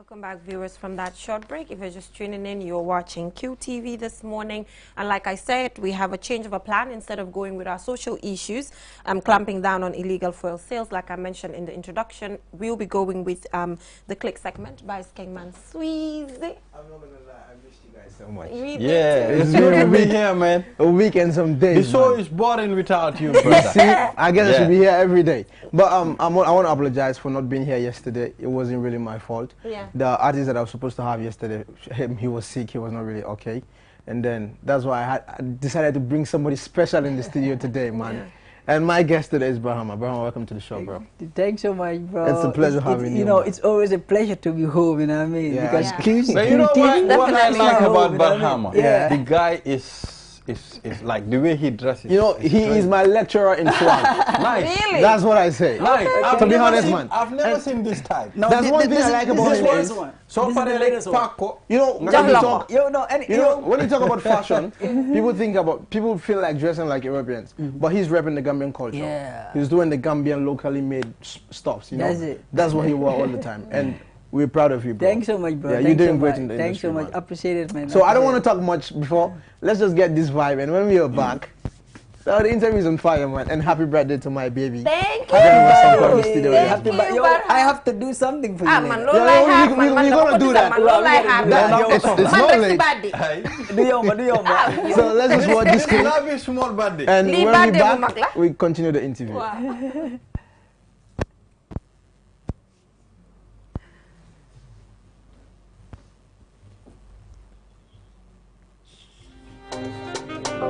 Welcome back, viewers, from that short break. If you're just tuning in, you're watching QTV this morning. And like I said, we have a change of a plan. Instead of going with our social issues, clamping down on illegal fuel sales, like I mentioned in the introduction, we'll be going with the click segment by Skengman Sweezy. I'm not going to lie, I missed you guys so much. Yeah, it's good to be here, man. A week and some days. The show is boring without you, brother. See, I guess I should be here every day. But I want to apologize for not being here yesterday. It wasn't really my fault. Yeah. The artist that I was supposed to have yesterday, he was sick. He was not really okay. And then that's why I decided to bring somebody special in the studio today, man. Yeah. And my guest today is Brahma. Brahma, welcome to the show, bro. Thanks so much, bro. It's a pleasure having you. You know, it's always a pleasure to be home, you know what I mean? Yeah. Because But you know what I like about Brahma? Yeah. The guy is like the way he dresses. You know, he is my lecturer in swag. Nice. Really? That's what I say. Nice. To be honest, man. I've never seen this type. No, That's one thing I like about him is, so far the latest Paco. you know, when you talk about fashion, people feel like dressing like Europeans, but he's repping the Gambian culture. Yeah. He's doing the Gambian locally made stuffs. You know, That's it. That's what he wore all the time, and we're proud of you, bro. Thanks so much, bro. Yeah, Thanks you're doing so great much. in the Thanks industry, so much. man. Appreciate it, man. So I don't want to talk much before. Let's just get this vibe, and when we are back, so the interview is on fire, man. And happy birthday to my baby. Thank you. I have to do something for you. Man, we're gonna do that. It's not late. So let's just watch this clip. Love you, small birthday. And when we're back, we continue the interview.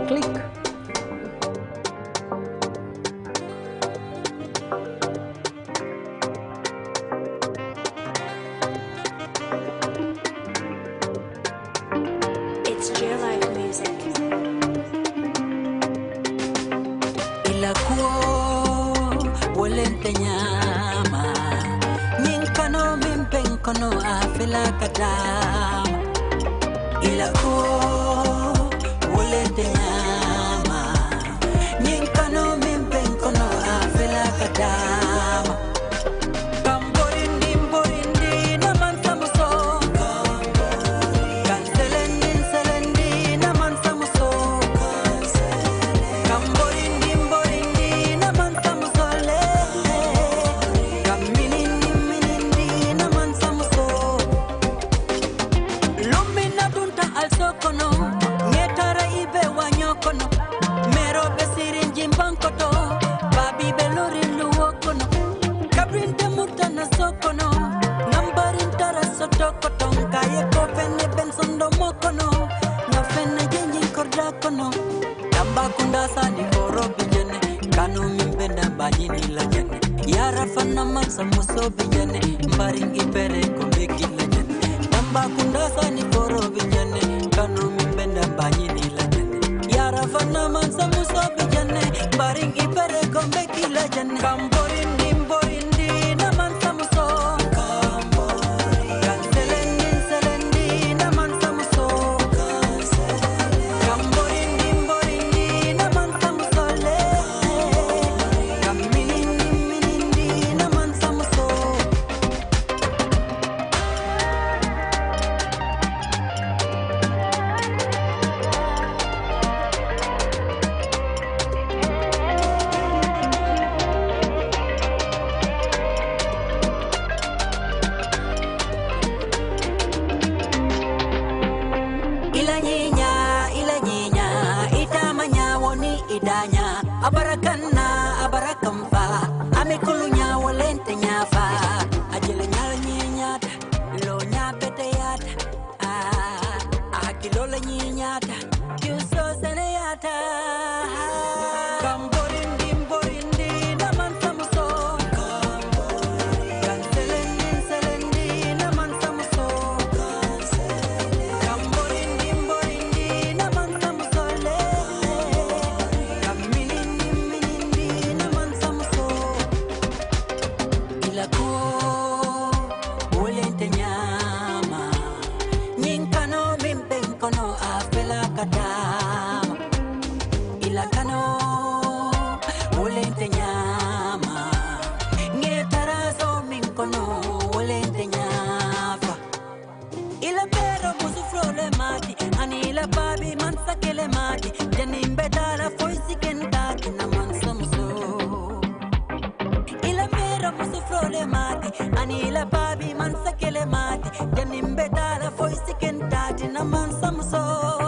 Click. It's Real Life Music. Ilakuo wolente nyama Minkano mimpenkono afila kadama Ilakuo wolente nyama Minkano mimpenkono afila kadama Kamborindi mborindi na mansamuso Kanselendin selendin na mansamuso Kamborindi mborindi na mansamusole Kaminindi minindi na mansamuso Lumina dunta al sokono Ngetara ibe wanyokono Mero besirin jimbankoto Babi belorin luwokono Kabrinte murtana sokono Nambarin tara sotokoto Kaye kofene bensondo mokono Nyofene jenjin kordakono Tamba kunda sani koro bijene Kanu mimbenda bajini la jene Yara fana mansa muso bijene Mbaring ipere kombeki la jene Tamba kunda sani koro bijene Kanu mimbenda bajini la jene Yara fana mansa muso bijene Mbaring ipere kombeki la jene Kamborindi mborindi na mansa muso Kanselendin selendin na mansa muso Kamborindi mborindi na mansa musole Kaminindi minindi na mansa muso ila nyinya itamanya woni idanya abarakana abarakamfa amikulunya wolente nyafa ajele nyala nyinya lo nyapete yat akilole nyinya yuso seneyata kamborindi mborindi na mansamuso kanselendin selendin na mansamuso Kamborindi mborindi na mansamusole Kaminindi minindi na mansamuso Ilakuo kele mate janimbe dala voice kentati na mansa musole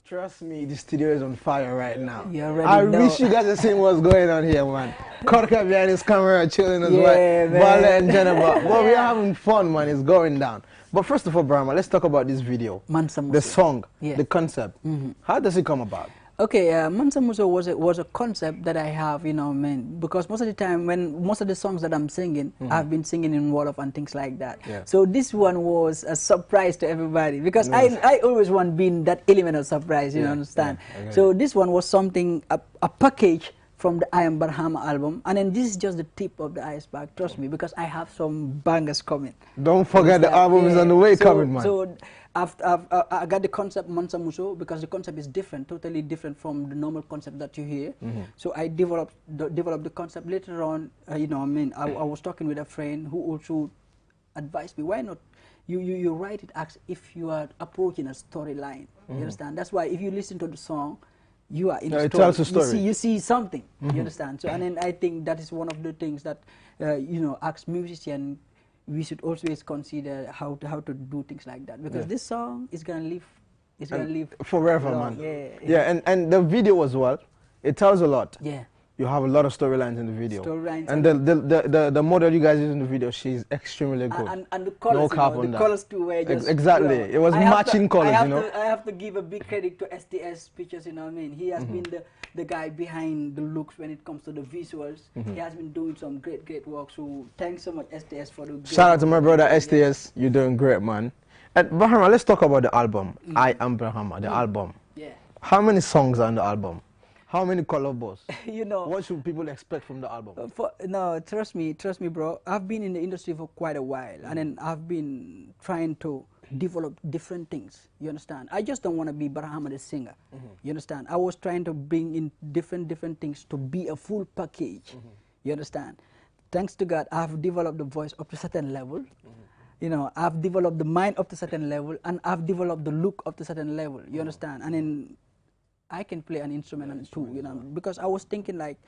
Trust me, the studio is on fire right now. You already I know. wish you guys had seen what's going on here, man. Korka behind his camera, chilling as well. Yeah, man. Vale and Jennifer. But we are having fun, man. It's going down. But first of all, Brahma, let's talk about this video. The song, the concept. How does it come about? Okay, Mansa Muso was a concept that I have, you know, man, because most of the time when most of the songs that I'm singing, I've been singing in Wolof and things like that. Yeah. So this one was a surprise to everybody because I always want being that element of surprise, you understand? Yeah, so this one was something, a package from the I Am Barhama album, and then this is just the tip of the iceberg, trust me, because I have some bangers coming. Don't forget the album is on the way coming, man. So I got the concept Mansa Muso because the concept is different, totally different from the normal concept that you hear. So I developed the concept later on. You know, I mean, I was talking with a friend who also advised me, why not you write it as if you are approaching a storyline. You understand? That's why if you listen to the song, you are in the story. It tells a story. You see something. You understand? So and then I think that is one of the things that you know, as musician, we should always consider how to do things like that, because this song is gonna live. It's gonna live forever, long. man. Yeah, and the video as well. It tells a lot. Yeah. You have a lot of storylines in the video. Storylines. And the model you guys use in the video, she's extremely good. And the colors, no cap on the that. colors too, were just, exactly. You know, it was matching colors, you know. I have to give a big credit to STS Pictures, you know what I mean. He has been the guy behind the looks when it comes to the visuals. He has been doing some great work. So thanks so much, STS, for the Shout out to my brother STS. You're doing great, man. And Brahma, let's talk about the album. I Am Brahma, the album. Yeah. How many songs are on the album? How many collabos? You know, what should people expect from the album? No, trust me, bro. I've been in the industry for quite a while, and then I've been trying to develop different things. You understand? I just don't want to be Barhama the singer. You understand? I was trying to bring in different things to be a full package. You understand? Thanks to God, I've developed the voice up to a certain level. You know, I've developed the mind up to a certain level, and I've developed the look up to a certain level. You understand? And then I can play an instrument too, you know, because I was thinking like,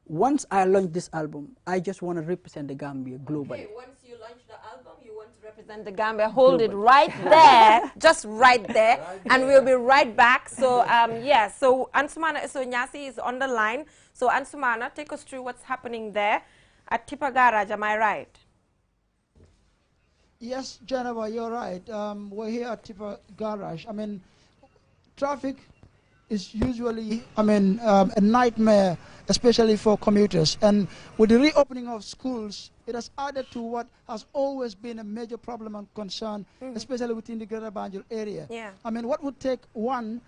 once I launch this album, I just want to represent the Gambia globally. Okay, once you launch the album, you want to represent the Gambia, hold it right there, just right there, and we'll be right back. So, yeah, so Ansumana, so Nyasi is on the line. So Ansumana, take us through what's happening there at Tipa Garage, am I right? Yes, Geneva, you're right. We're here at Tipa Garage. I mean, traffic is usually, a nightmare, especially for commuters. And with the reopening of schools, it has added to what has always been a major problem and concern, especially within the Greater Banjul area. Yeah. I mean, what would take 20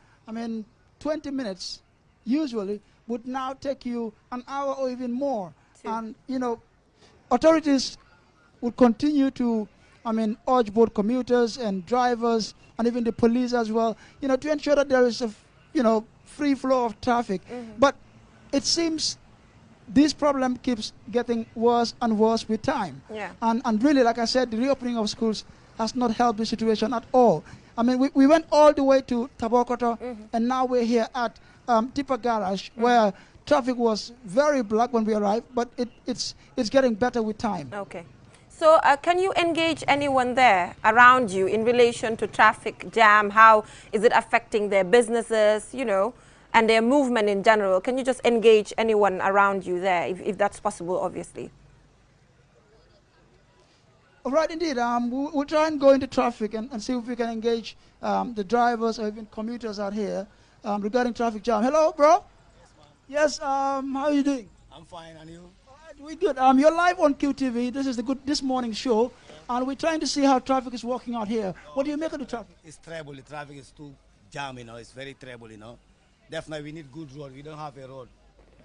minutes, usually, would now take you an hour or even more. And, you know, authorities would continue to, urge both commuters and drivers and even the police as well, you know, to ensure that there is a free flow of traffic. But it seems this problem keeps getting worse and worse with time. Yeah. And really, like I said, the reopening of schools has not helped the situation at all. I mean, we went all the way to Tabokoto, and now we're here at Tipa Garage, where traffic was very black when we arrived, but it's getting better with time. Okay. So can you engage anyone there around you in relation to traffic jam? How is it affecting their businesses, you know, and their movement in general? Can you just engage anyone around you there, if that's possible, obviously? All right, indeed. We'll try and go into traffic and see if we can engage the drivers or even commuters out here regarding traffic jam. Hello, bro? Yes, how are you doing? I'm fine, and you? We're good. You're live on QTV. This is the This Morning show, and we're trying to see how traffic is working out here. What do you make of the traffic? It's terrible. The traffic is too jam, you know. It's very terrible, you know. Definitely, we need good road. We don't have a road,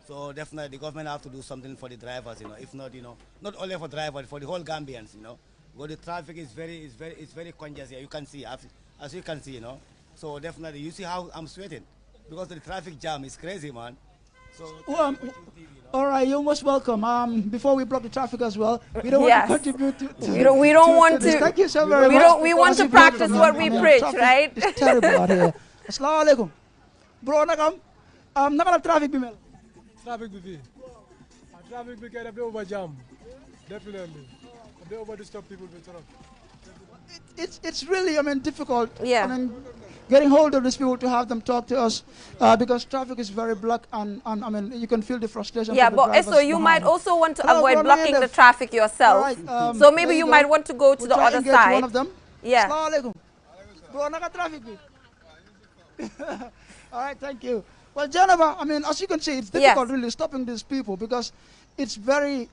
so definitely the government have to do something for the drivers, you know. If not, you know, not only for drivers, for the whole Gambians, you know. But the traffic is very congested. You can see, as you can see, you know. So definitely, you see how I'm sweating because the traffic jam is crazy, man. All right, you're most welcome. Before we block the traffic as well, we don't want to contribute to we don't want to. Thank you so very much. We want to practice what we preach, right? It's terrible out here. Assalamu alaikum. Bro, nakam traffic bimel. Traffic bi traffic bi kay daf over jam. Definitely. They over disturb people with traffic. It's really, difficult. Yeah. Getting hold of these people to have them talk to us because traffic is very black and you can feel the frustration. Yeah, but so you might also want to avoid blocking the traffic yourself. Right, so maybe you might want to go to the other side. One of them. Yeah. Assalamu alaikum. Bro, naka traffic. All right, thank you. Well, Geneva, as you can see, it's difficult really stopping these people because it's very,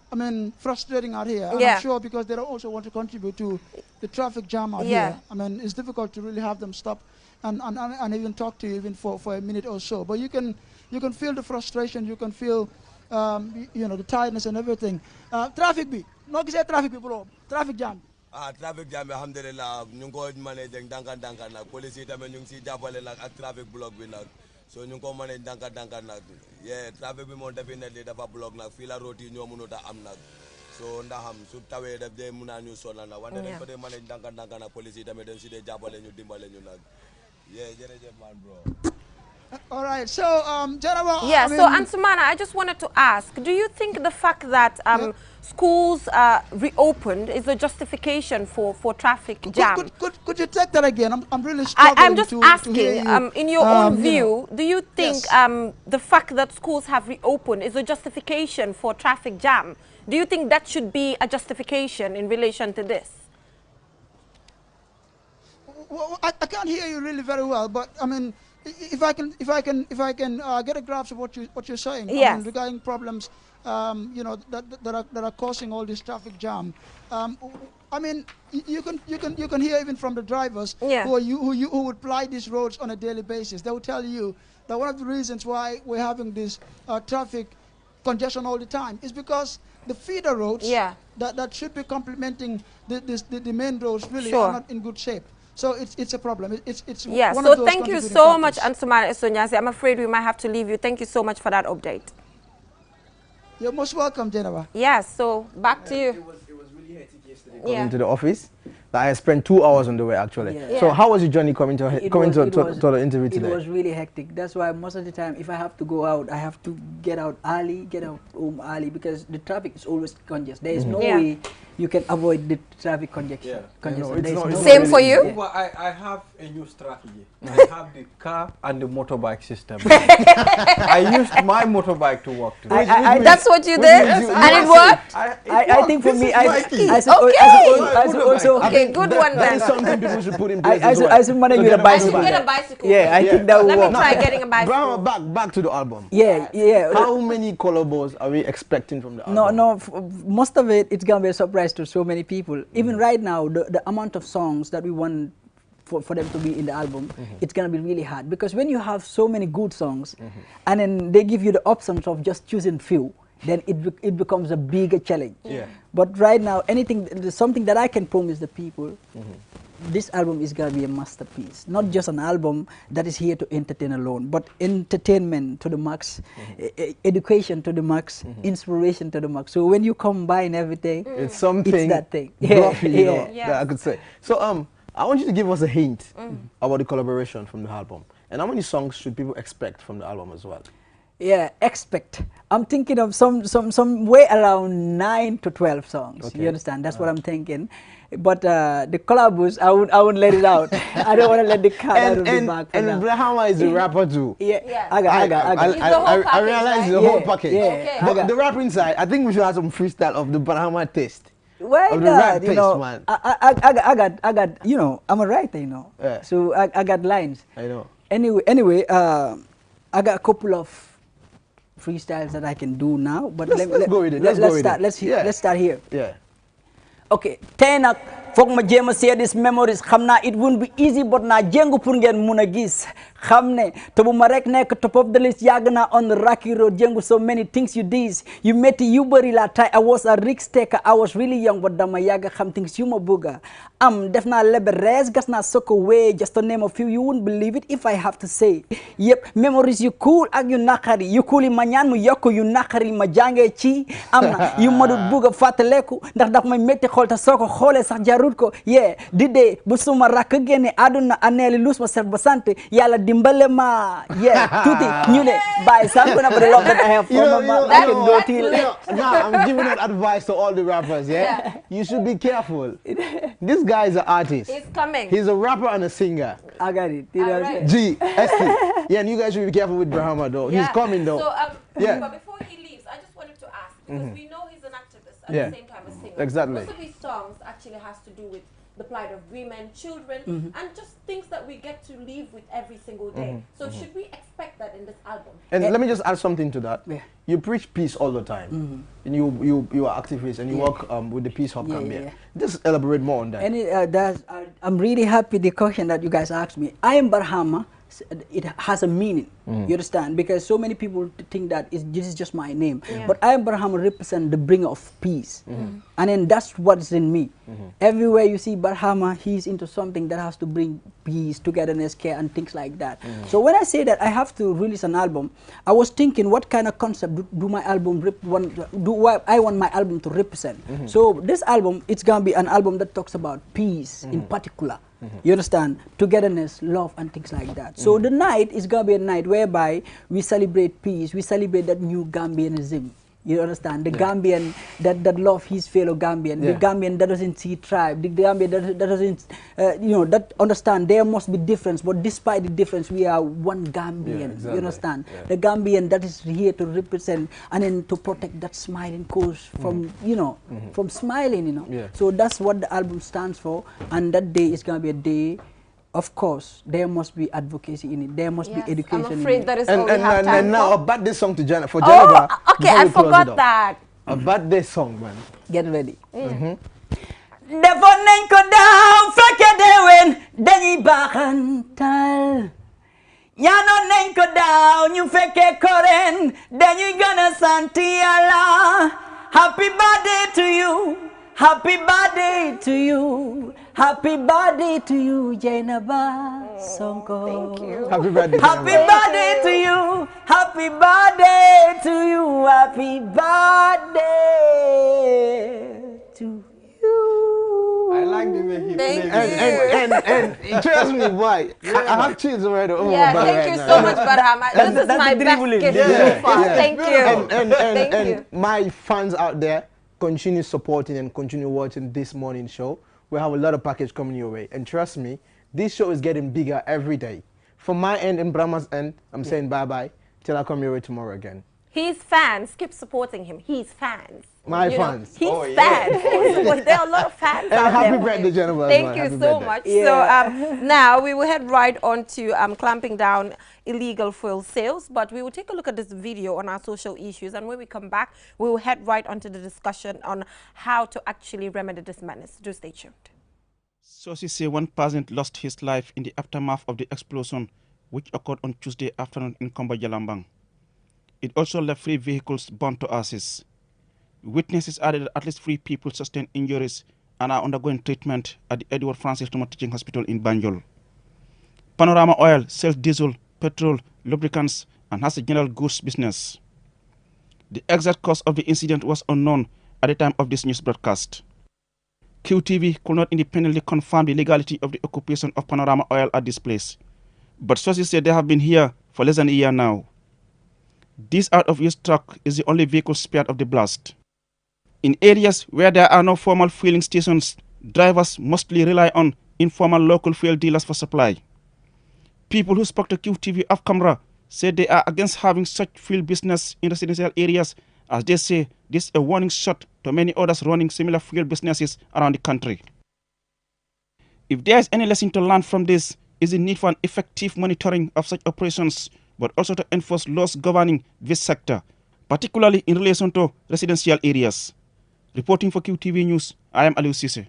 frustrating out here. And I'm sure because they don't also want to contribute to the traffic jam out here. It's difficult to really have them stop and even talk to you even for a minute or so. But you can feel the frustration. You can feel, the tiredness and everything. Traffic be. No, say traffic be, bro. Traffic jam. Traffic jam, alhamdulillah. Ñu ko manage dankan nak police tamit ñu ci jappalé nak ak traffic block bi nak. So ñu ko manage dankan nak. Yeah, traffic bi mo definitely dafa block nak fi la route ñoo mënu ta am nak. So ndaxam su tawé daf dé mëna ñu sonal nak wante dañ ko dé manage dankan nak police tamit dañ ci dé jappalé ñu dimbalé ñu nak. Yeah, jërëjëf man bro. All right, so Jarawa. Yeah, so Ansumana, I just wanted to ask, do you think the fact that schools reopened is a justification for traffic jam? Could you take that again? I'm really struggling. I'm just asking, in your own view, do you think the fact that schools have reopened is a justification for traffic jam? Do you think that should be a justification in relation to this? Well, I can't hear you really very well, but if I can get a grasp of what you're saying regarding problems, that are causing all this traffic jam. You can hear even from the drivers who would ply these roads on a daily basis. They will tell you that one of the reasons why we're having this traffic congestion all the time is because the feeder roads that should be complementing the main roads really are not in good shape. So it's a problem. It's one of those. Thank you so much, Ansumana Esonyasi. I'm afraid we might have to leave you. Thank you so much for that update. You're most welcome, Geneva. Yes, so back to you. It was really hectic yesterday coming into the office. I spent 2 hours on the way actually. Yeah. So how was your journey coming to the interview today? It was really hectic. That's why most of the time, if I have to go out, I have to get out home early because the traffic is always congested. There is no way you can avoid the traffic congestion. Same for you? Yeah. Well, I have a new strategy. I have the car and the motorbike system. I used my motorbike to work today. That's what you did? And it worked? I think for me, Okay, good one then. That is something people should put in place. I should manage with a bicycle. Get a bicycle. Yeah, I think that will work. Let me try getting a bicycle. Back to the album. Yeah. How many collabos are we expecting from the album? No, most of it's going to be a surprise to so many people. Even right now, the amount of songs that we want for them to be in the album, it's going to be really hard. Because when you have so many good songs, and then they give you the options of just choosing few, then it becomes a bigger challenge. But right now, something that I can promise the people, this album is going to be a masterpiece. Not just an album that is here to entertain alone, but entertainment to the max, education to the max, inspiration to the max. So when you combine everything, it's something. It's that thing. That I could say. So I want you to give us a hint about the collaboration from the album, and how many songs should people expect from the album as well? Yeah, expect. I'm thinking of some way around 9 to 12 songs. Okay. You understand? That's what I'm thinking. But the collabos, I wouldn't let it out. I don't want to let the cat out of the bag. And Brahma is a rapper too. Yeah. I realize the whole package. Yeah. Okay. But the rapper inside, I think we should have some freestyle of the Brahma taste. Why of not? The rap you taste, know, man. I got. You know, I'm a writer. You know. Yeah. So I got lines. I know. Anyway, I got a couple of freestyles that I can do now, but let's go with it. Let's start here. Yeah. Okay, 10 foog ma jéem a share these memories xam naa it won't be easy but naa jéngu pour ngeen mun a gis xam ne te bu ma rek nekk top of the list yàgg naa on the rocky road jéngu so many things you did yu metti yu bëri la tay I was a risk taker I was really young but dama yàgg xam things yu ma bëgga am def naa lebe rees gas naa soko way just to name a few you wouldn't believe it if I have to say yep memories yu cool ak yu naqari yu cool yi ma ñaan mu yokk yu naqari ma jàngee ci am na yu ma dut bëgg a fàttaleku ndax daf may métti xool te soo ko xoolee sax jarut ko yeah di dee bu suma rakk génne àdduna aneeli luus ma set ba sant yàlla dimbale ma yeah tuuti ñu ne bàyyi sam gonna be the love that I have for my I can go till now I'm giving an advice to all the rappers yeah you should be careful this guy is an artist he's coming he's a rapper and a singer I got it right. G ST yeah and you guys should be careful with Brahma though he's coming though so yeah but before he leaves I just wanted to ask because we know he's an activist at the same time as singer exactly most of his songs actually has to do with the plight of women, children, and just things that we get to live with every single day. So should we expect that in this album? And let me just add something to that. Yeah. You preach peace all the time, and you are activist, and you work with the Peace Hub Gambia. Just elaborate more on that. And I'm really happy the question that you guys asked me. I am Barhama. It has a meaning, you understand? Because so many people think that this is just my name. But I am Barhama represent the bringer of peace. And then that's what's in me. Everywhere you see Barhama, he's into something that has to bring peace, togetherness, care, and things like that. So when I say that I have to release an album, I was thinking what kind of concept do I want my album to represent? So this album, it's going to be an album that talks about peace in particular. You understand? Togetherness, love, and things like that. So the night is going to be a night whereby we celebrate peace, we celebrate that new Gambianism. You understand? The Gambian that love his fellow Gambian, the Gambian that doesn't see tribe, the Gambian that doesn't, that understand there must be difference, but despite the difference, we are one Gambian. Exactly. You understand? The Gambian that is here to represent and then to protect that smiling cause from, from smiling, So that's what the album stands for, and that day is going to be a day. Of course, there must be advocacy in it. There must be education. I'm afraid in it. that is all we have time and now for. about this song to Jennifer. For Jennifer. Okay, I forgot that. About this song, man. Get ready. Defo nañ ko daaw fekke déwén dañuy baaxantal ñaanoon nañ ko daaw ñu fekke ko ren dañuy gën a sant Yàlla. Happy birthday to you. Happy birthday to you. Happy birthday to you, Jainaba Sonko. Thank you. Happy birthday. Happy birthday to you. Happy birthday to you. Happy birthday to you. I like the way he plays. And trust me, boy, I have chills already over my back. Thank you so much, Barhama. This is my best gift so far. Thank you. And my fans out there, continue supporting and continue watching this morning show. We have a lot of package coming your way. And trust me, this show is getting bigger every day. From my end and Brahma's end, I'm saying bye-bye till I come your way tomorrow again. His fans, keep supporting him. His fans. My fans. His fans. There are a lot of fans out there. Happy birthday, Jennifer. Thank you so much. So now we will head right on to clamping down illegal fuel sales, but we will take a look at this video on our social issues, and when we come back, we will head right onto the discussion on how to actually remedy this menace. Do stay tuned. Sources say one person lost his life in the aftermath of the explosion, which occurred on Tuesday afternoon in Kombo-Jalambang. It also left 3 vehicles burnt to ashes. Witnesses added that at least 3 people sustained injuries and are undergoing treatment at the Edward Francis Tuma Teaching Hospital in Banjul. Panorama Oil sells diesel, petrol, lubricants, and has a general goods business. The exact cause of the incident was unknown at the time of this news broadcast. QTV could not independently confirm the legality of the occupation of Panorama Oil at this place, but sources say they have been here for less than a year now. This out-of-use truck is the only vehicle spared of the blast. In areas where there are no formal fueling stations, drivers mostly rely on informal local fuel dealers for supply. People who spoke to QTV off camera said they are against having such fuel business in residential areas, as they say this is a warning shot to many others running similar fuel businesses around the country. If there is any lesson to learn from this, is the need for an effective monitoring of such operations, but also to enforce laws governing this sector, particularly in relation to residential areas. Reporting for QTV News, I am Aliu Sise.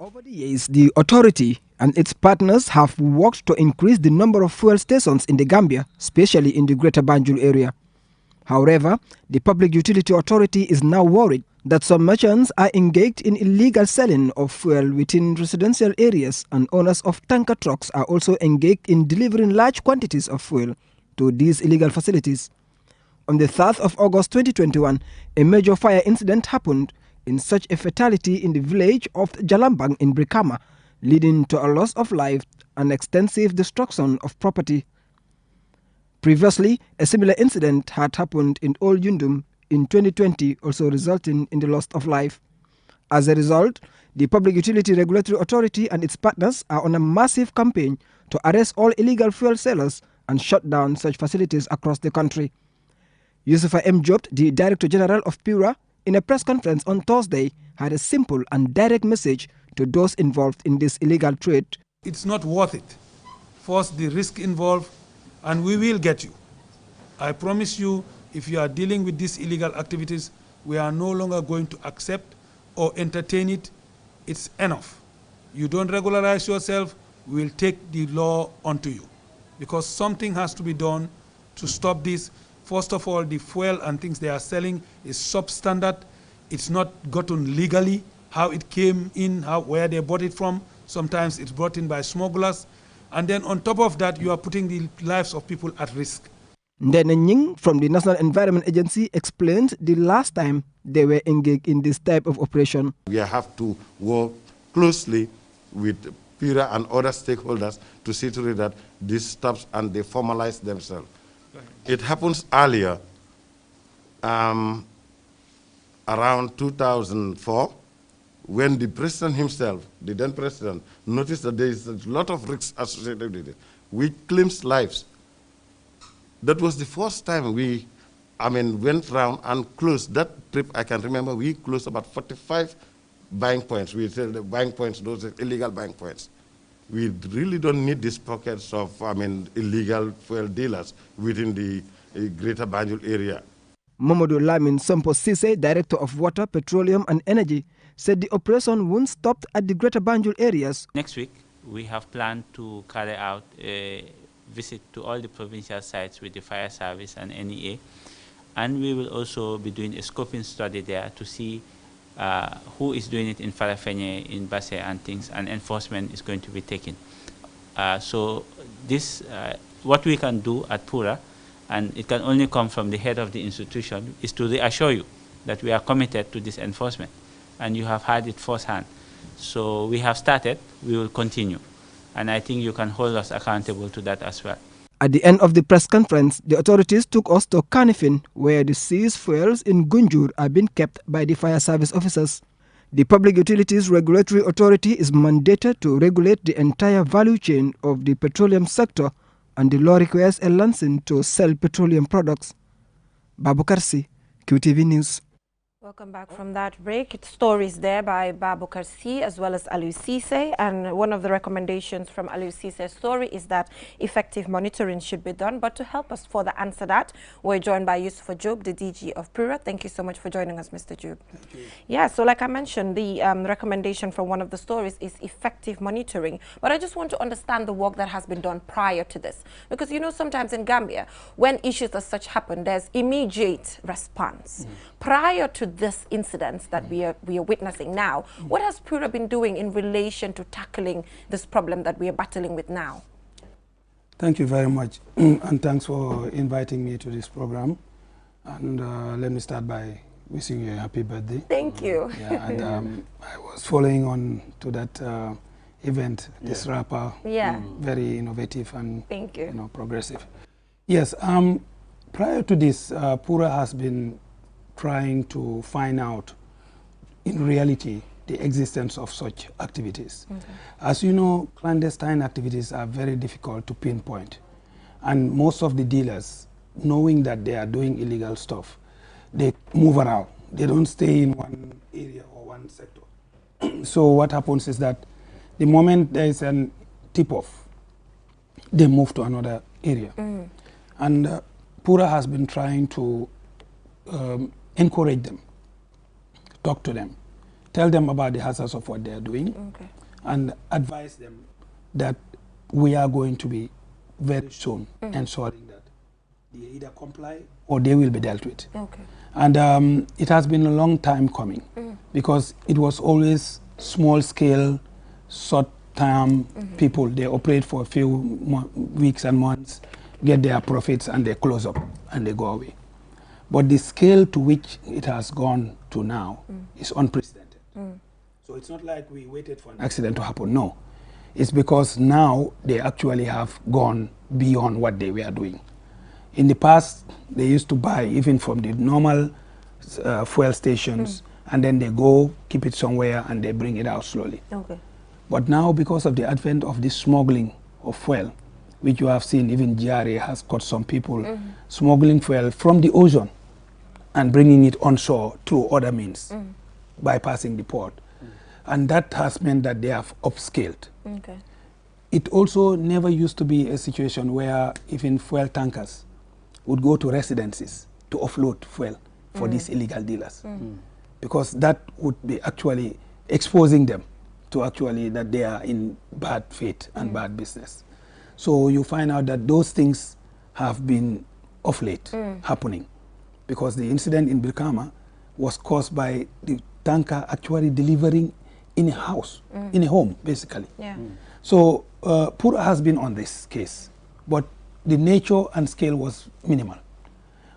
Over the years, the authority and its partners have worked to increase the number of fuel stations in the Gambia, especially in the Greater Banjul area. However, the Public Utility Authority is now worried that some merchants are engaged in illegal selling of fuel within residential areas, and owners of tanker trucks are also engaged in delivering large quantities of fuel to these illegal facilities. On the 3rd of August 2021, a major fire incident happened in such a fatality in the village of Jalambang in Brikama, leading to a loss of life and extensive destruction of property. Previously, a similar incident had happened in Old Yundum in 2020, also resulting in the loss of life. As a result, the Public Utility Regulatory Authority and its partners are on a massive campaign to arrest all illegal fuel sellers and shut down such facilities across the country. Yusufa M. Jobt, the Director General of PURA, in a press conference on Thursday, had a simple and direct message to those involved in this illegal trade. It's not worth it. First, the risk involved, and we will get you. I promise you, if you are dealing with these illegal activities, we are no longer going to accept or entertain it. It's enough. You don't regularize yourself, we will take the law onto you. Because something has to be done to stop this. First of all, the fuel and things they are selling is substandard. It's not gotten legally, how it came in, where they bought it from. Sometimes it's brought in by smugglers. And then on top of that, you are putting the lives of people at risk. Ndene Nying from the National Environment Agency explained the last time they were engaged in this type of operation. We have to work closely with PURA and other stakeholders to see to it that this stops and they formalize themselves. It happens earlier, around 2004, when the president himself, the then president, noticed that there is a lot of risks associated with it, which claims lives. That was the first time we, went around and closed that trip. I can remember we closed about 45 buying points. We said the buying points, those are illegal buying points. We really don't need these pockets of, illegal fuel dealers within the Greater Banjul area. Momodu Lamin Sompo Sise, Director of Water, Petroleum and Energy, said the operation won't stop at the Greater Banjul areas. Next week, we have planned to carry out a visit to all the provincial sites with the fire service and NEA, and we will also be doing a scoping study there to see who is doing it in Farafenye, in Basse and things, and enforcement is going to be taken. So this, what we can do at PURA, and it can only come from the head of the institution, is to reassure you that we are committed to this enforcement, and you have had it firsthand. So we have started, we will continue, and I think you can hold us accountable to that as well. At the end of the press conference, the authorities took us to Kanifing, where the seized fuels in Gunjur are being kept by the fire service officers. The Public Utilities Regulatory Authority is mandated to regulate the entire value chain of the petroleum sector, and the law requires a license to sell petroleum products. Babu Karsi, QTV News. Welcome back from that break. It's stories there by Babu Karsi as well as Aliou Cisse, and one of the recommendations from Aliou Cisse's story is that effective monitoring should be done. But to help us further answer that, we're joined by Yusufa Job, the DG of PURA. Thank you so much for joining us, Mr. Job. Thank you. Yeah, so like I mentioned, the recommendation from one of the stories is effective monitoring. But I just want to understand the work that has been done prior to this. Because, you know, sometimes in Gambia, when issues as such happen, there's immediate response. Prior to this incident that we are witnessing now, what has PURA been doing in relation to tackling this problem that we are battling with now? Thank you very much, and thanks for inviting me to this program. And let me start by wishing you a happy birthday. Thank you. Yeah, and I was following on to that event, this rapper, very innovative and thank you. Progressive. Yes, prior to this, PURA has been trying to find out, in reality, the existence of such activities. As you know, clandestine activities are very difficult to pinpoint. And most of the dealers, knowing that they are doing illegal stuff, they move around. They don't stay in one area or one sector. So what happens is that the moment there is a tip-off, they move to another area. And PURA has been trying to encourage them, talk to them, tell them about the hazards of what they are doing, and advise them that we are going to be very soon ensuring that they either comply or they will be dealt with. And it has been a long time coming because it was always small scale, short term people. They operate for a few weeks and months, get their profits, and they close up and they go away. But the scale to which it has gone to now is unprecedented. So it's not like we waited for an accident to happen. No. It's because now they actually have gone beyond what they were doing. In the past, they used to buy even from the normal fuel stations, and then they go keep it somewhere and they bring it out slowly. But now, because of the advent of this smuggling of fuel, which you have seen, even GRA has caught some people smuggling fuel from the ocean and bringing it onshore through other means, bypassing the port. And that has meant that they have upscaled. It also never used to be a situation where even fuel tankers would go to residences to offload fuel for these illegal dealers, because that would be actually exposing them to actually that they are in bad faith and bad business. So you find out that those things have been of late happening, because the incident in Brikama was caused by the tanker actually delivering in a house, in a home, basically. So Pura has been on this case, but the nature and scale was minimal.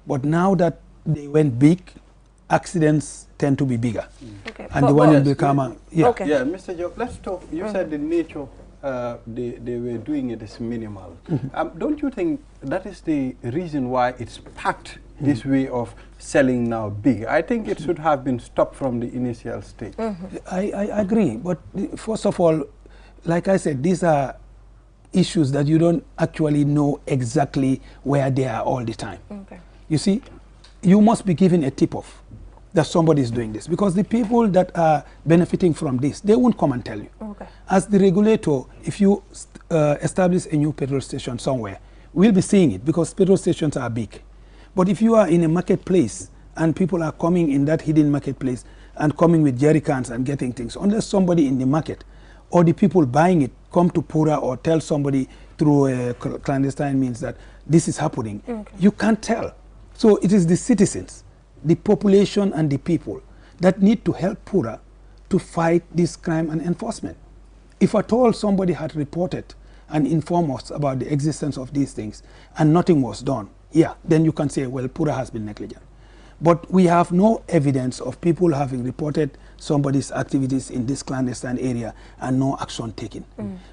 But now that they went big, accidents tend to be bigger. And the one in Brikama, yeah, Mr. Job, let's talk. You said the nature they were doing it is minimal. Don't you think that is the reason why it's packed this way of selling now big? I think it should have been stopped from the initial stage. I agree, but first of all, like I said, these are issues that you don't actually know exactly where they are all the time. You see, you must be given a tip-off that somebody is doing this, because the people that are benefiting from this, they won't come and tell you. As the regulator, if you establish a new petrol station somewhere, we'll be seeing it, because petrol stations are big. But if you are in a marketplace and people are coming in that hidden marketplace and coming with jerry cans and getting things, unless somebody in the market or the people buying it come to Pura or tell somebody through a clandestine means that this is happening, you can't tell. So it is the citizens, the population and the people that need to help Pura to fight this crime and enforcement. If at all somebody had reported and informed us about the existence of these things and nothing was done, then you can say, well, Pura has been negligent. But we have no evidence of people having reported somebody's activities in this clandestine area and no action taken.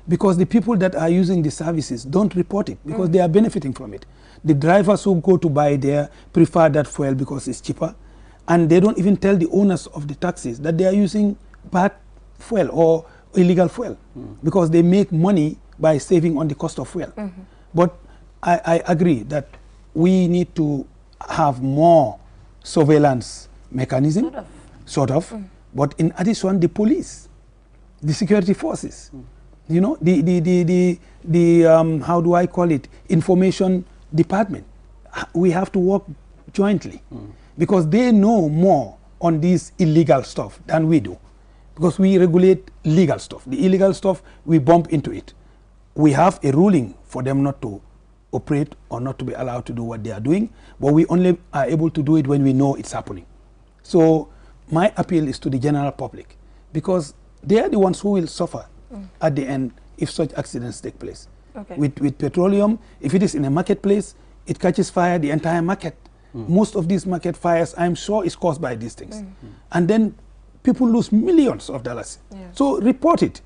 Because the people that are using the services don't report it, because they are benefiting from it. The drivers who go to buy there prefer that fuel because it's cheaper, and they don't even tell the owners of the taxis that they are using bad fuel or illegal fuel, because they make money by saving on the cost of fuel. But I agree that we need to have more surveillance mechanism, sort of. But in addition, the police, the security forces, you know, the how do I call it, information department. We have to work jointly, because they know more on this illegal stuff than we do, because we regulate legal stuff. The illegal stuff, we bump into it. We have a ruling for them not to operate or not to be allowed to do what they are doing, but we only are able to do it when we know it's happening. So my appeal is to the general public, because they are the ones who will suffer at the end if such accidents take place. With petroleum, if it is in a marketplace, it catches fire, the entire market. Most of these market fires, I'm sure, is caused by these things. And then people lose millions of dollars. So report it.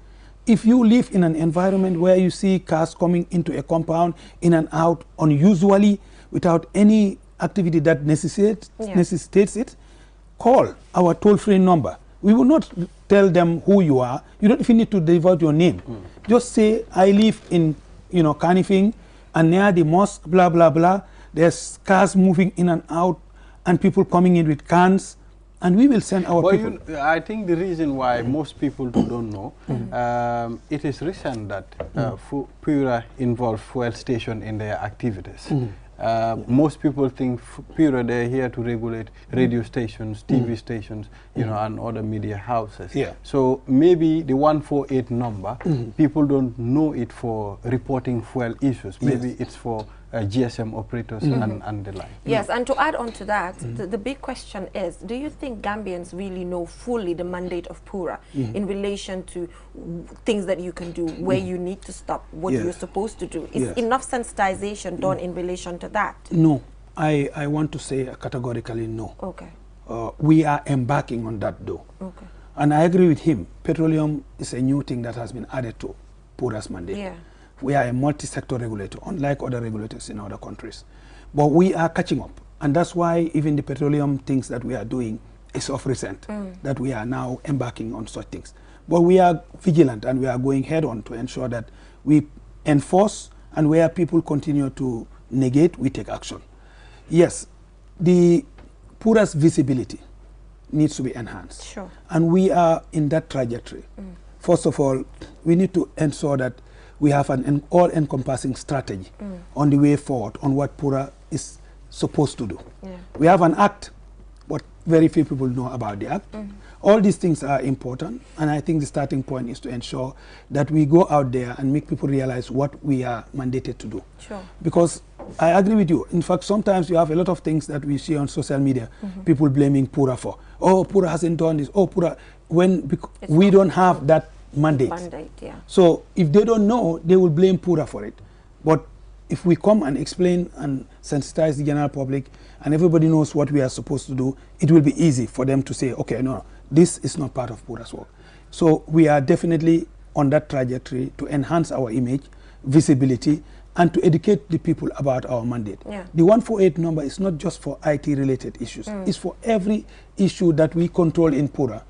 If you live in an environment where you see cars coming into a compound, in and out, unusually, without any activity that necessitates it, call our toll-free number. We will not tell them who you are. You don't even need to divulge your name. Just say, I live in, Kanifing, and near the mosque, blah, blah, blah. There's cars moving in and out, and people coming in with cans, and we will send our people. I think the reason why most people don't know, it is recent that Pura involved fuel station in their activities. Most people think Pura, they're here to regulate radio stations, TV stations, you know, and other media houses. Yeah. So maybe the 148 number, people don't know it for reporting fuel issues. Maybe it's for GSM operators and the like. Yes, and to add on to that, the big question is, do you think Gambians really know fully the mandate of Pura in relation to things that you can do, where you need to stop, what you're supposed to do? Is enough sensitization done in relation to that? No, I want to say categorically no. Okay. We are embarking on that though. Okay. And I agree with him. Petroleum is a new thing that has been added to Pura's mandate. Yeah. We are a multi-sector regulator, unlike other regulators in other countries. But we are catching up. And that's why even the petroleum things that we are doing is of recent, that we are now embarking on such things. But we are vigilant and we are going head on to ensure that we enforce, and where people continue to negate, we take action. Yes, the Pura's visibility needs to be enhanced. Sure. And we are in that trajectory. First of all, we need to ensure that we have an all-encompassing strategy on the way forward on what Pura is supposed to do. Yeah. We have an act, but very few people know about the act. All these things are important, and I think the starting point is to ensure that we go out there and make people realize what we are mandated to do. Sure. Because I agree with you. In fact, sometimes you have a lot of things that we see on social media, people blaming Pura for. Oh, Pura hasn't done this. Oh, Pura, when we don't have that mandate. Yeah. So if they don't know, they will blame Pura for it. But if we come and explain and sensitize the general public and everybody knows what we are supposed to do, it will be easy for them to say, okay, no, this is not part of Pura's work. So we are definitely on that trajectory to enhance our image, visibility, and to educate the people about our mandate. Yeah. The 148 number is not just for IT-related issues. It's for every issue that we control in Pura.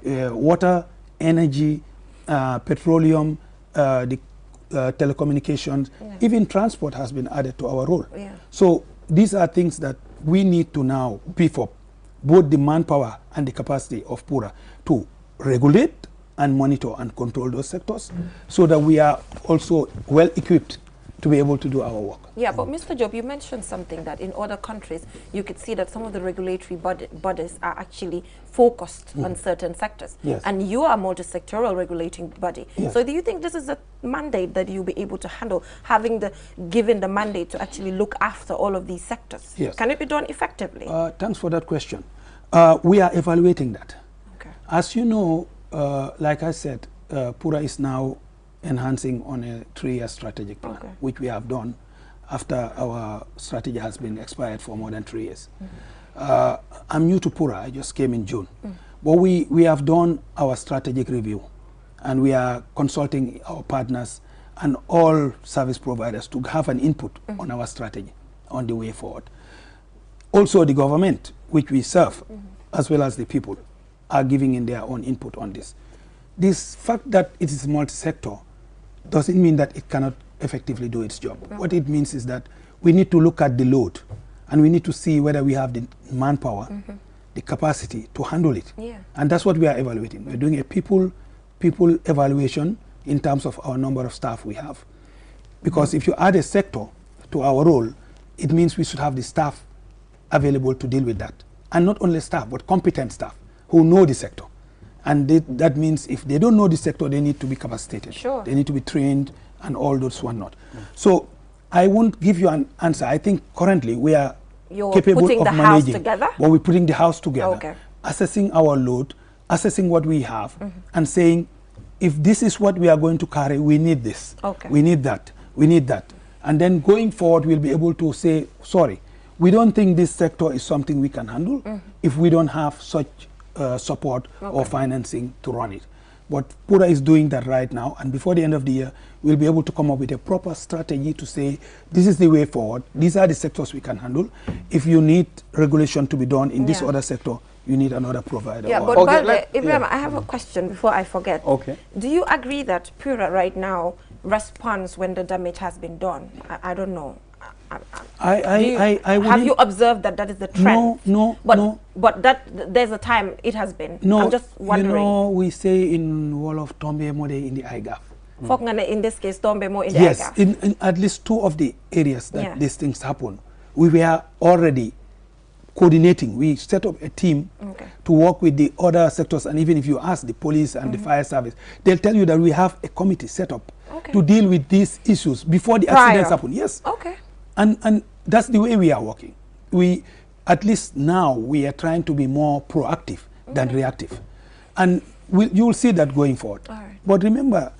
Water, energy, petroleum, the telecommunications, even transport has been added to our role. Yeah. So these are things that we need to now beef up, both the manpower and the capacity of Pura to regulate and monitor and control those sectors so that we are also well equipped to be able to do our work. Yeah, but Mr. Job, you mentioned something that in other countries, you could see that some of the regulatory bodies are actually focused on certain sectors. Yes. And you are a multi-sectoral regulating body. Yes. So do you think this is a mandate that you'll be able to handle, given the mandate to actually look after all of these sectors? Yes. Can it be done effectively? Thanks for that question. We are evaluating that. Okay. As you know, like I said, Pura is now enhancing on a 3-year strategic plan, which we have done after our strategy has been expired for more than 3 years. I'm new to Pura, I just came in June. But we have done our strategic review, and we are consulting our partners and all service providers to have an input on our strategy, on the way forward. Also the government, which we serve, as well as the people, are giving in their own input on this. This fact that it is multi-sector doesn't mean that it cannot effectively do its job. What it means is that we need to look at the load, and we need to see whether we have the manpower, the capacity to handle it. Yeah. And that's what we are evaluating. We're doing a people evaluation in terms of our number of staff we have. Because if you add a sector to our role, it means we should have the staff available to deal with that. And not only staff, but competent staff who know the sector. And that means if they don't know the sector, they need to be capacitated. Sure. They need to be trained and all those whatnot. So I won't give you an answer. I think currently we are capable putting of the managing. house together? But we're putting the house together, Okay. assessing our load, assessing what we have, and saying, if this is what we are going to carry, we need this. Okay. We need that. We need that. And then going forward, we'll be able to say, sorry, we don't think this sector is something we can handle if we don't have such support or financing to run it. But Pura is doing that right now, and before the end of the year, we'll be able to come up with a proper strategy to say, this is the way forward, these are the sectors we can handle. If you need regulation to be done in this other sector, you need another provider. Yeah, but Ibrahim, I have a question before I forget. Okay. Do you agree that Pura right now responds when the damage has been done? I don't know. Have you observed that is the trend? No. But there's a time it has been. No, I'm just wondering. You know, we say in Wall of Tombe Mode in the IGAF, in this case, Dombe more in the yes, in at least 2 of the areas that these things happen, we were already coordinating. We set up a team to work with the other sectors, and even if you ask the police and the fire service, they'll tell you that we have a committee set up to deal with these issues before the accidents happen. Yes. Okay. And that's the way we are working. We, at least now, we are trying to be more proactive than reactive. And you will see that going forward. But remember,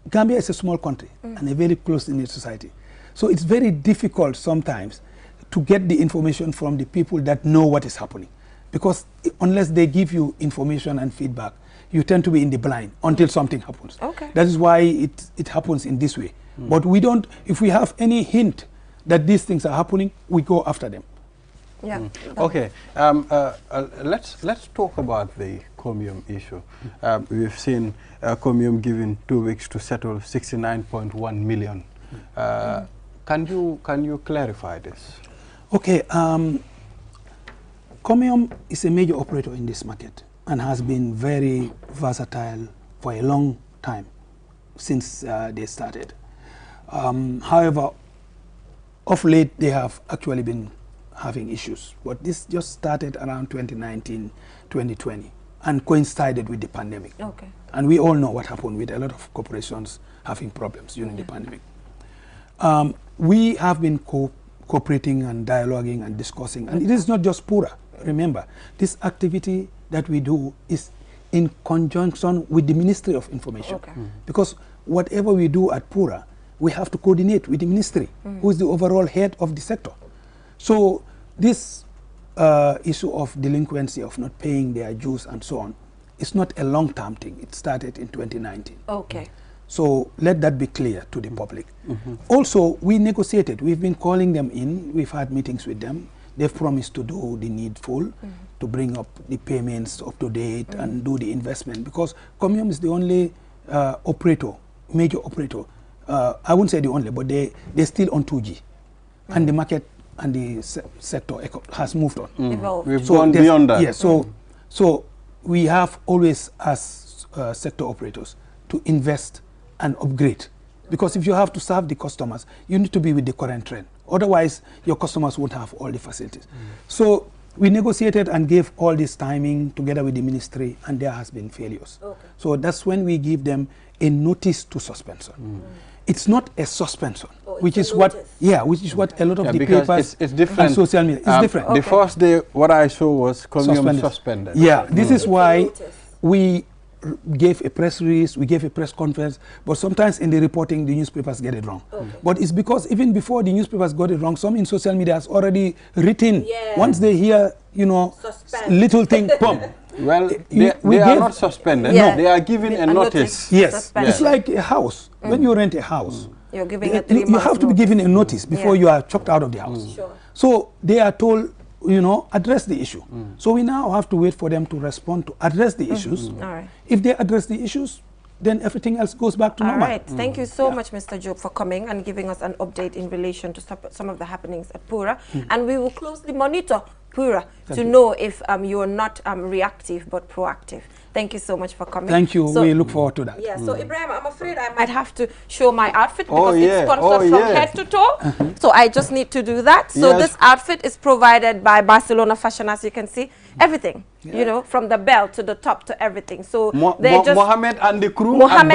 Gambia is a small country and a very close-knit society. So it's very difficult sometimes to get the information from the people that know what is happening. Because unless they give you information and feedback, you tend to be in the blind until something happens. That is why it happens in this way. But we don't, if we have any hint that these things are happening, we go after them. Yeah. Okay. Let's talk about the Comium issue. We've seen Comium given 2 weeks to settle 69.1 million. Can you clarify this? Okay. Comium is a major operator in this market and has been very versatile for a long time since they started. However, of late they have actually been having issues, but this just started around 2019, 2020 and coincided with the pandemic. And we all know what happened with a lot of corporations having problems during the pandemic. We have been cooperating and dialoguing and discussing, and it is not just Pura. Remember, this activity that we do is in conjunction with the Ministry of Information. Because whatever we do at Pura, we have to coordinate with the ministry, who is the overall head of the sector. So this issue of delinquency, of not paying their dues and so on, is not a long-term thing. It started in 2019. So let that be clear to the public. Also, we negotiated. We've been calling them in. We've had meetings with them. They've promised to do the needful, to bring up the payments up to date and do the investment, because Comium is the only operator, major operator. I wouldn't say the only, but they're still on 2G. And the market and the sector has moved on. We've gone beyond that. Yes, so we have always, as sector operators, to invest and upgrade. Because if you have to serve the customers, you need to be with the current trend. Otherwise, your customers won't have all the facilities. So we negotiated and gave all this timing together with the ministry, and there has been failures. So that's when we give them a notice to suspension. It's not a suspension, which is what a lot of the papers it's different. And social media. It's different. The first day, what I saw was Comium suspended. Yeah, this is why we gave a press release, we gave a press conference, but sometimes in the reporting, the newspapers get it wrong. But it's because even before the newspapers got it wrong, some in social media has already written. Once they hear, little thing, boom. Well, they are not suspended. No, they are given a notice. Yes, it's like a house. When you rent a house, you have to be given a notice before you are chucked out of the house. So they are told, address the issue. So we now have to wait for them to respond to address the issues. If they address the issues, then everything else goes back to normal. All right. Thank you so much, Mr. Job, for coming and giving us an update in relation to some of the happenings at Pura. And we will closely monitor Pura to know if you are not reactive but proactive. Thank you so much for coming. Thank you. We look forward to that. Yeah. So Ibrahim, I'm afraid I might have to show my outfit because it's sponsored from head to toe. So I just need to do that. So this outfit is provided by Barcelona Fashion, as you can see. Everything, from the belt to the top to everything. So Mohammed and the crew at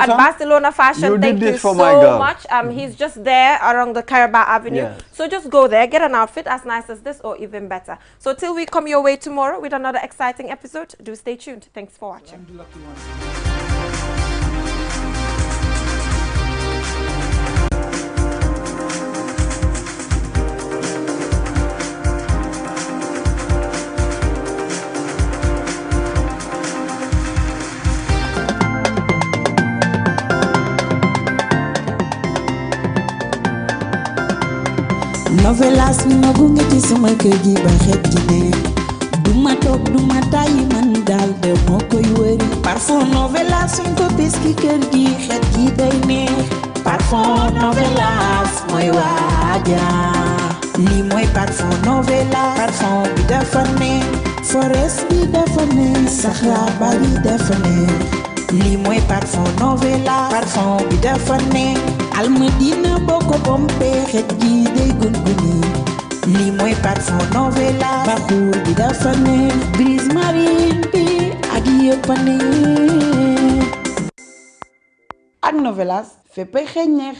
Barcelona Fashion. Thank you so much. He's just there around the Caraba Avenue. So just go there, get an outfit as nice as this or even better. So till we come your way tomorrow with another exciting episode, do stay tuned. Thanks for watching. Novelas ni magunge ci sama kër gi ba xet ci ne duma tok duma tayi man dal de mokoy wëri parfum Novelas suñ ko bis ki kër gi xet gi day neex parfum Novelas mooy waaja li mooy parfum Novelas parfum bi dafa neex forest bi dafa neex saxaar ba bi dafa neex li mooy parfum novela parfum bi dafa neex almadina boo ko pompé xet gi day gunguni li mooy parfum novela baxuur bi dafa neex brise marine bi ak yëpp a neex ak novelas féppay xeeñ neex